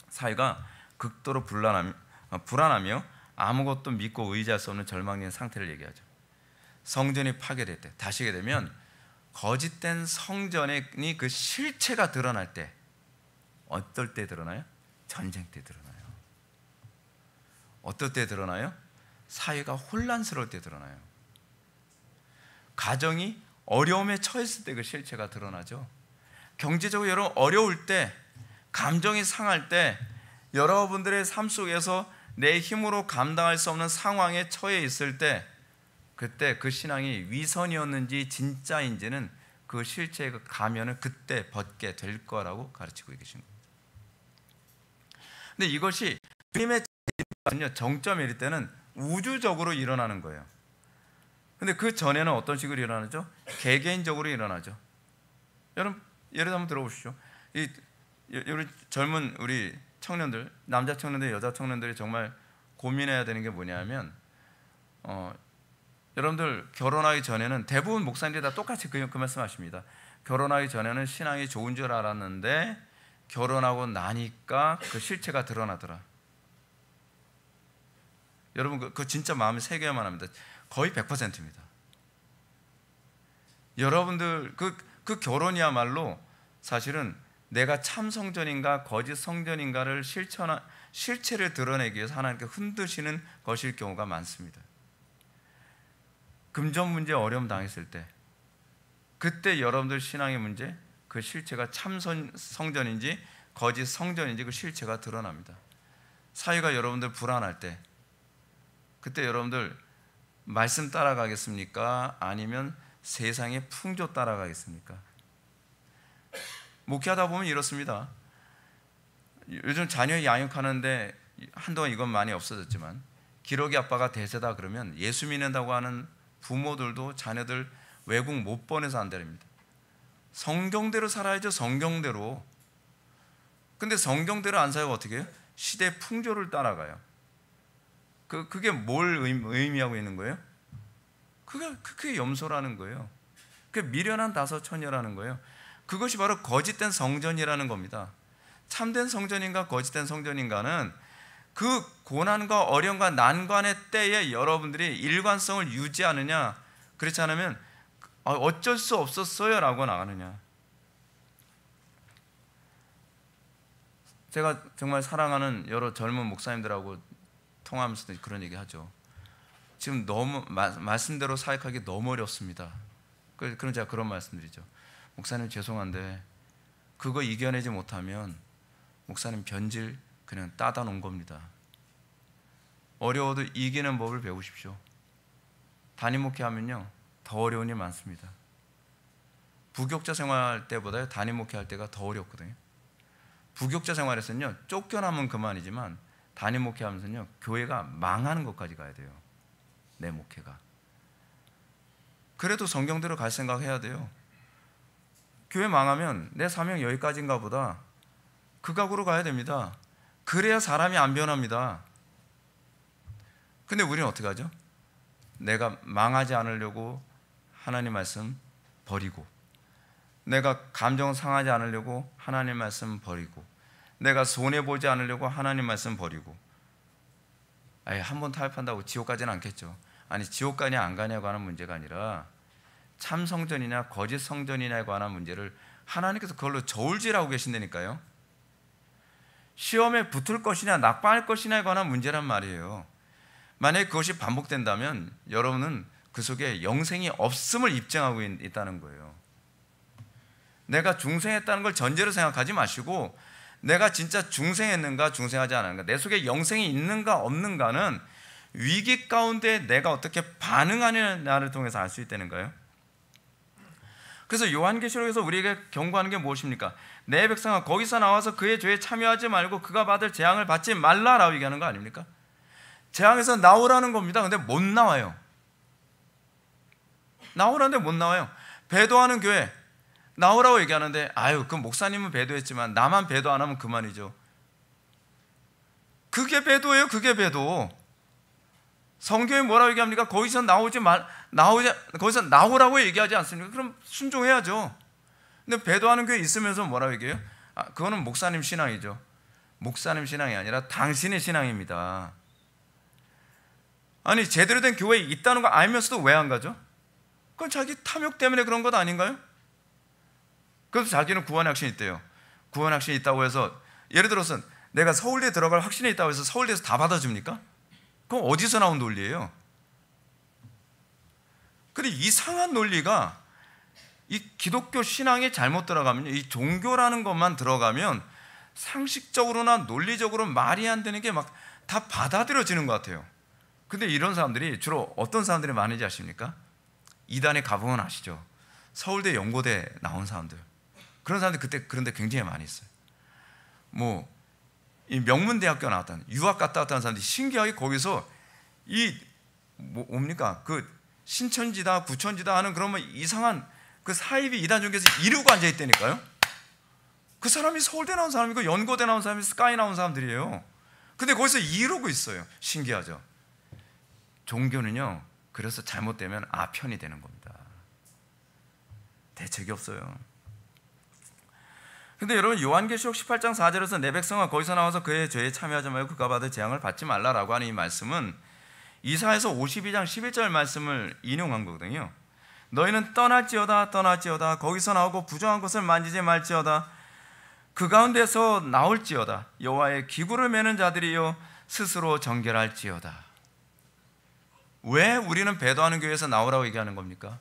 Speaker 1: 사회가 극도로 불안하며 아무것도 믿고 의지할 수 없는 절망적인 상태를 얘기하죠. 성전이 파괴될 때, 다시게 되면 거짓된 성전의 그 실체가 드러날 때, 어떨 때 드러나요? 전쟁 때 드러나요. 어떨 때 드러나요? 사회가 혼란스러울 때 드러나요. 가정이 어려움에 처했을 때 그 실체가 드러나죠. 경제적으로 여러분 어려울 때, 감정이 상할 때, 여러분들의 삶 속에서 내 힘으로 감당할 수 없는 상황에 처해 있을 때, 그때 그 신앙이 위선이었는지 진짜인지는 그 실체의 그 가면을 그때 벗게 될 거라고 가르치고 계신 겁니다. 근데 이것이 주님의 정점일 때는 우주적으로 일어나는 거예요. 근데 그 전에는 어떤 식으로 일어나죠? 개개인적으로 일어나죠. 여러분 예를 한번 들어보시죠. 우리 젊은 우리 청년들, 남자 청년들, 여자 청년들이 정말 고민해야 되는 게 뭐냐면 여러분들 결혼하기 전에는 대부분 목사님들이 다 똑같이 그 말씀하십니다. 결혼하기 전에는 신앙이 좋은 줄 알았는데 결혼하고 나니까 그 실체가 드러나더라. 여러분 그 진짜 마음이 새겨야만 합니다. 거의 100%입니다. 여러분들 그 결혼이야말로 사실은 내가 참 성전인가 거짓 성전인가를 실체를 드러내기 위해서 하나님께 흔드시는 것일 경우가 많습니다. 금전 문제 어려움 당했을 때, 그때 여러분들 신앙의 문제, 그 실체가 참 성전인지 거짓 성전인지 그 실체가 드러납니다. 사회가 여러분들 불안할 때, 그때 여러분들 말씀 따라가겠습니까? 아니면 세상의 풍조 따라가겠습니까? 목회하다 보면 이렇습니다. 요즘 자녀 양육하는데 한동안 이건 많이 없어졌지만, 기러기 아빠가 대세다 그러면 예수 믿는다고 하는 부모들도 자녀들 외국 못 보내서 안 됩니다. 성경대로 살아야죠. 성경대로. 근데 성경대로 안 살고 어떻게 해요? 시대 풍조를 따라가요. 그게 뭘 의미하고 있는 거예요? 그게 염소라는 거예요. 그게 미련한 다섯처녀라는 거예요. 그것이 바로 거짓된 성전이라는 겁니다. 참된 성전인가 거짓된 성전인가는 그 고난과 어려움과 난관의 때에 여러분들이 일관성을 유지하느냐, 그렇지 않으면 어쩔 수 없었어요 라고 나가느냐. 제가 정말 사랑하는 여러 젊은 목사님들하고 통화하면서도 그런 얘기 하죠. 지금 너무 말씀대로 사역하기 너무 어렵습니다. 그럼 제가 그런 말씀드리죠. 목사님 죄송한데 그거 이겨내지 못하면 목사님 변질 그냥 따다 놓은 겁니다. 어려워도 이기는 법을 배우십시오. 담임 목회하면요 더 어려운 일 많습니다. 부교육자 생활할 때보다 담임 목회할 때가 더 어렵거든요. 부교육자 생활에서는요 쫓겨나면 그만이지만 담임 목회하면서는요 교회가 망하는 것까지 가야 돼요. 내 목회가. 그래도 성경대로 갈 생각 해야 돼요. 교회 망하면 내 사명 여기까지인가 보다, 그 각오로 가야 됩니다. 그래야 사람이 안 변합니다. 근데 우리는 어떻게 하죠? 내가 망하지 않으려고 하나님 말씀 버리고, 내가 감정 상하지 않으려고 하나님 말씀 버리고, 내가 손해보지 않으려고 하나님 말씀 버리고, 한 번 타협한다고 지옥 가지는 않겠죠. 아니 지옥 가냐 안 가냐고 하는 문제가 아니라 참 성전이냐 거짓 성전이냐에 관한 문제를 하나님께서 그걸로 저울질하고 계신다니까요. 시험에 붙을 것이냐 낙방할 것이냐에 관한 문제란 말이에요. 만약에 그것이 반복된다면 여러분은 그 속에 영생이 없음을 입증하고 있다는 거예요. 내가 중생했다는 걸 전제로 생각하지 마시고 내가 진짜 중생했는가 중생하지 않았는가, 내 속에 영생이 있는가 없는가는 위기 가운데 내가 어떻게 반응하느냐를 통해서 알 수 있다는 거예요. 그래서 요한계시록에서 우리에게 경고하는 게 무엇입니까? 내 백성아 거기서 나와서 그의 죄에 참여하지 말고 그가 받을 재앙을 받지 말라라고 얘기하는 거 아닙니까? 재앙에서 나오라는 겁니다. 근데 못 나와요. 나오라는데 못 나와요. 배도하는 교회 나오라고 얘기하는데 아유 그 목사님은 배도했지만 나만 배도 안 하면 그만이죠. 그게 배도예요. 그게 배도. 성경이 뭐라고 얘기합니까? 거기서 거기서 나오라고 얘기하지 않습니까? 그럼 순종해야죠. 근데 배도하는 교회 있으면서 뭐라고 얘기해요? 그거는 목사님 신앙이죠. 목사님 신앙이 아니라 당신의 신앙입니다. 아니 제대로 된 교회에 있다는 거 알면서도 왜 안 가죠? 그건 자기 탐욕 때문에 그런 것 아닌가요? 그래서 자기는 구원의 확신이 있대요. 구원의 확신이 있다고 해서 예를 들어서 내가 서울대 들어갈 확신이 있다고 해서 서울대에서 다 받아줍니까? 그럼 어디서 나온 논리예요? 근데 이상한 논리가 이 기독교 신앙에 잘못 들어가면, 이 종교라는 것만 들어가면 상식적으로나 논리적으로 말이 안 되는 게 막 다 받아들여지는 것 같아요. 근데 이런 사람들이 주로 어떤 사람들이 많은지 아십니까? 이단에 가보면 아시죠? 서울대 연고대 나온 사람들, 그런 사람들 그때 그런데 굉장히 많이 있어요. 이 명문대학교 나왔다는, 유학 갔다 왔다는 사람들이 신기하게 거기서 뭡니까? 그 신천지다 부천지다 하는 그런 이상한 그 사이비 이단 중에서 이루고 앉아 있다니까요. 그 사람이 서울대 나온 사람이고 연고대 나온 사람이 스카이 나온 사람들이에요. 근데 거기서 이루고 있어요. 신기하죠? 종교는요, 그래서 잘못되면 아편이 되는 겁니다. 대책이 없어요. 근데 여러분 요한계시록 18장 4절에서 내 백성아 거기서 나와서 그의 죄에 참여하지 말고 그가 받을 재앙을 받지 말라라고 하는 이 말씀은 이사야서 52장 11절 말씀을 인용한 거거든요. 너희는 떠날지어다 떠날지어다 거기서 나오고 부정한 것을 만지지 말지어다 그 가운데서 나올지어다 여호와의 기구를 매는 자들이요 스스로 정결할지어다. 왜 우리는 배도하는 교회에서 나오라고 얘기하는 겁니까?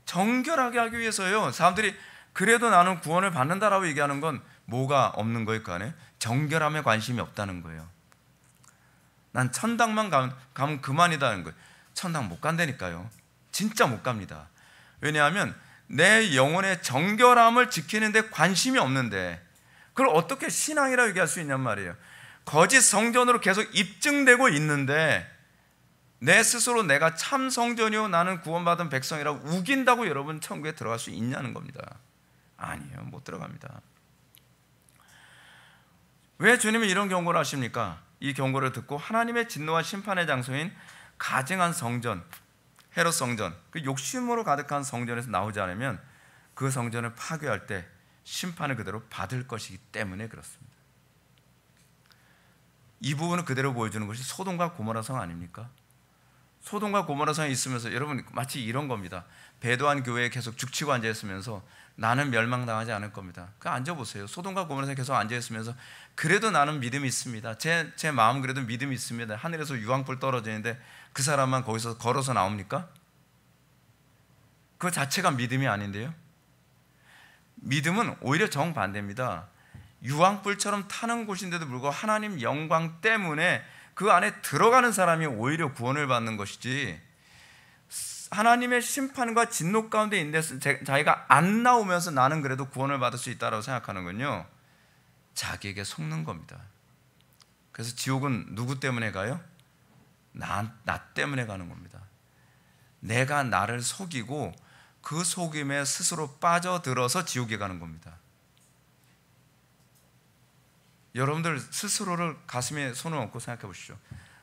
Speaker 1: 정결하게 하기 위해서요. 사람들이 그래도 나는 구원을 받는다라고 얘기하는 건 뭐가 없는 거일까 안에? 정결함에 관심이 없다는 거예요. 난 천당만 가면 그만이다는 거예요. 천당 못 간다니까요. 진짜 못 갑니다. 왜냐하면 내 영혼의 정결함을 지키는 데 관심이 없는데 그걸 어떻게 신앙이라고 얘기할 수 있냔 말이에요. 거짓 성전으로 계속 입증되고 있는데 내 스스로 내가 참 성전이요 나는 구원받은 백성이라고 우긴다고 여러분 천국에 들어갈 수 있냐는 겁니다. 아니에요. 못 들어갑니다. 왜 주님이 이런 경고를 하십니까? 이 경고를 듣고 하나님의 진노와 심판의 장소인 가증한 성전, 헤롯 성전, 그 욕심으로 가득한 성전에서 나오지 않으면 그 성전을 파괴할 때 심판을 그대로 받을 것이기 때문에 그렇습니다. 이 부분을 그대로 보여주는 것이 소돔과 고모라 성 아닙니까? 소돔과 고모라 성에 있으면서 여러분 마치 이런 겁니다. 배도한 교회에 계속 죽치고 앉아있으면서 나는 멸망당하지 않을 겁니다. 그 앉아보세요. 소돔과 고모라 성에 계속 앉아있으면서 그래도 나는 믿음이 있습니다. 제 마음은 그래도 믿음이 있습니다. 하늘에서 유황불 떨어지는데 그 사람만 거기서 걸어서 나옵니까? 그 자체가 믿음이 아닌데요. 믿음은 오히려 정반대입니다. 유황불처럼 타는 곳인데도 불구하고 하나님 영광 때문에 그 안에 들어가는 사람이 오히려 구원을 받는 것이지, 하나님의 심판과 진노 가운데 있는데 자기가 안 나오면서 나는 그래도 구원을 받을 수 있다고 생각하는 건요, 자기에게 속는 겁니다. 그래서 지옥은 누구 때문에 가요? 나 때문에 가는 겁니다. 내가 나를 속이고 그 속임에 스스로 빠져들어서 지옥에 가는 겁니다. 여러분들 스스로를 가슴에 손을 얹고 생각해 보시죠.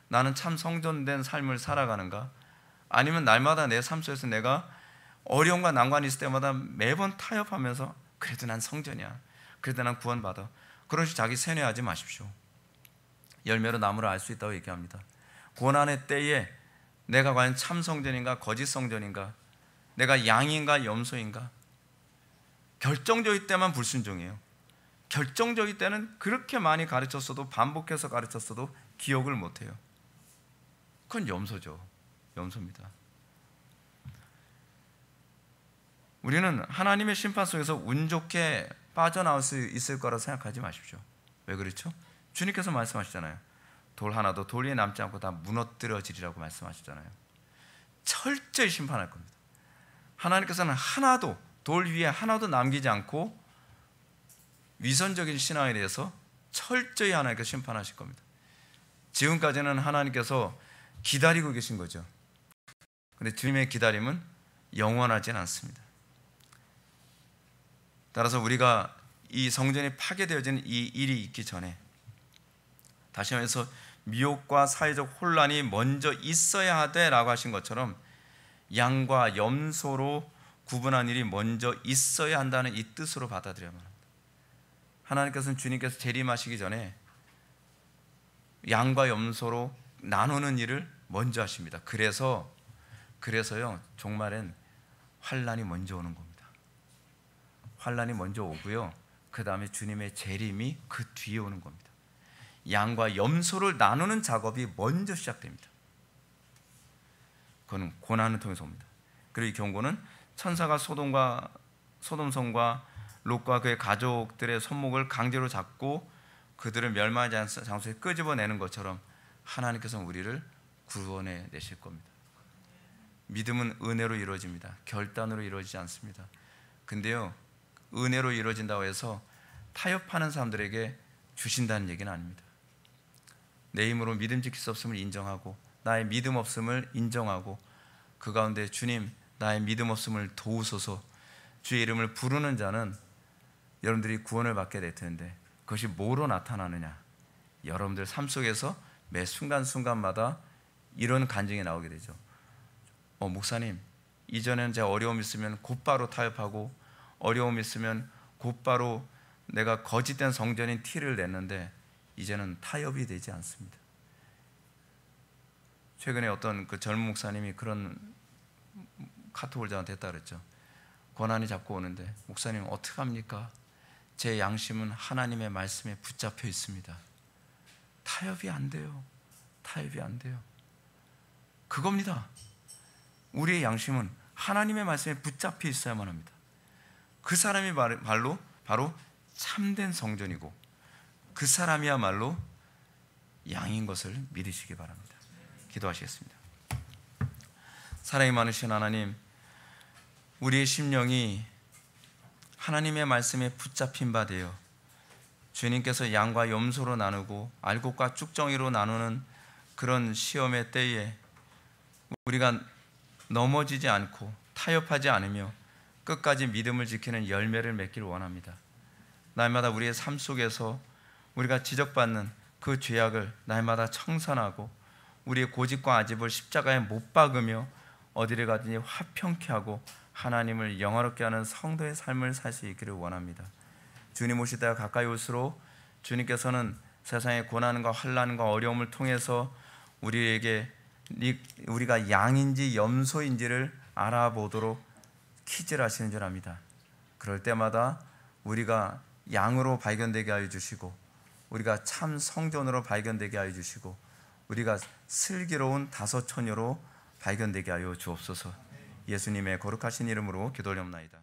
Speaker 1: 나는 참 성전된 삶을 살아가는가? 아니면 날마다 내 삶 속에서 내가 어려움과 난관이 있을 때마다 매번 타협하면서 그래도 난 성전이야, 그래도 난 구원받아, 그런 식으로 자기 세뇌하지 마십시오. 열매로 나무를 알 수 있다고 얘기합니다. 고난의 때에 내가 과연 참 성전인가 거짓 성전인가, 내가 양인가 염소인가, 결정적일 때만 불순종이에요. 결정적일 때는 그렇게 많이 가르쳤어도, 반복해서 가르쳤어도 기억을 못해요. 그건 염소죠. 염소입니다. 우리는 하나님의 심판 속에서 운 좋게 빠져나올 수 있을 거라고 생각하지 마십시오. 왜 그렇죠? 주님께서 말씀하시잖아요. 돌 하나도 돌 위에 남지 않고 다 무너뜨려지리라고 말씀하시잖아요. 철저히 심판할 겁니다. 하나님께서는 하나도, 돌 위에 하나도 남기지 않고 위선적인 신앙에 대해서 철저히 하나님께서 심판하실 겁니다. 지금까지는 하나님께서 기다리고 계신 거죠. 그런데 주님의 기다림은 영원하진 않습니다. 따라서 우리가 이 성전이 파괴되어지는 이 일이 있기 전에, 다시 말해서 미혹과 사회적 혼란이 먼저 있어야 하되라고 하신 것처럼 양과 염소로 구분한 일이 먼저 있어야 한다는 이 뜻으로 받아들여야만 합니다. 하나님께서는 주님께서 재림하시기 전에 양과 염소로 나누는 일을 먼저 하십니다. 그래서요 종말엔 환란이 먼저 오는 겁니다. 환란이 먼저 오고요, 그 다음에 주님의 재림이 그 뒤에 오는 겁니다. 양과 염소를 나누는 작업이 먼저 시작됩니다. 그건 고난을 통해서 옵니다. 그리고 이 경고는 천사가 소돔성과 롯과 그의 가족들의 손목을 강제로 잡고 그들을 멸망하지 않은 장소에 끄집어내는 것처럼 하나님께서는 우리를 구원해 내실 겁니다. 믿음은 은혜로 이루어집니다. 결단으로 이루어지지 않습니다. 근데요, 은혜로 이루어진다고 해서 타협하는 사람들에게 주신다는 얘기는 아닙니다. 내 힘으로 믿음 지킬 수 없음을 인정하고, 나의 믿음 없음을 인정하고, 그 가운데 주님 나의 믿음 없음을 도우소서, 주의 이름을 부르는 자는 여러분들이 구원을 받게 될 텐데, 그것이 뭐로 나타나느냐? 여러분들 삶 속에서 매 순간순간마다 이런 간증이 나오게 되죠. 목사님, 이전에는 제가 어려움 있으면 곧바로 타협하고, 어려움 있으면 곧바로 내가 거짓된 성전인 티를 냈는데 이제는 타협이 되지 않습니다. 최근에 어떤 그 젊은 목사님이 그런 카톡을 저한테 했다 그랬죠. 고난이 잡고 오는데, 목사님 어떡합니까? 제 양심은 하나님의 말씀에 붙잡혀 있습니다. 타협이 안 돼요. 타협이 안 돼요. 그겁니다. 우리의 양심은 하나님의 말씀에 붙잡혀 있어야만 합니다. 그 사람이 바로 참된 성전이고, 그 사람이야말로 양인 것을 믿으시기 바랍니다. 기도하시겠습니다. 사랑이 많으신 하나님, 우리의 심령이 하나님의 말씀에 붙잡힌 바 되어 주님께서 양과 염소로 나누고 알곡과 쭉정이로 나누는 그런 시험의 때에 우리가 넘어지지 않고 타협하지 않으며 끝까지 믿음을 지키는 열매를 맺기를 원합니다. 날마다 우리의 삶 속에서 우리가 지적받는 그 죄악을 날마다 청산하고, 우리의 고집과 아집을 십자가에 못 박으며 어디를 가든지 화평케 하고 하나님을 영화롭게 하는 성도의 삶을 살 수 있기를 원합니다. 주님 오실 때가 가까이 올수록 주님께서는 세상의 고난과 환난과 어려움을 통해서 우리에게 우리가 양인지 염소인지를 알아보도록 퀴즈를 하시는 줄 압니다. 그럴 때마다 우리가 양으로 발견되게 하여 주시고, 우리가 참 성전으로 발견되게 하여 주시고, 우리가 슬기로운 다섯 처녀로 발견되게 하여 주옵소서. 예수님의 거룩하신 이름으로 기도하옵나이다.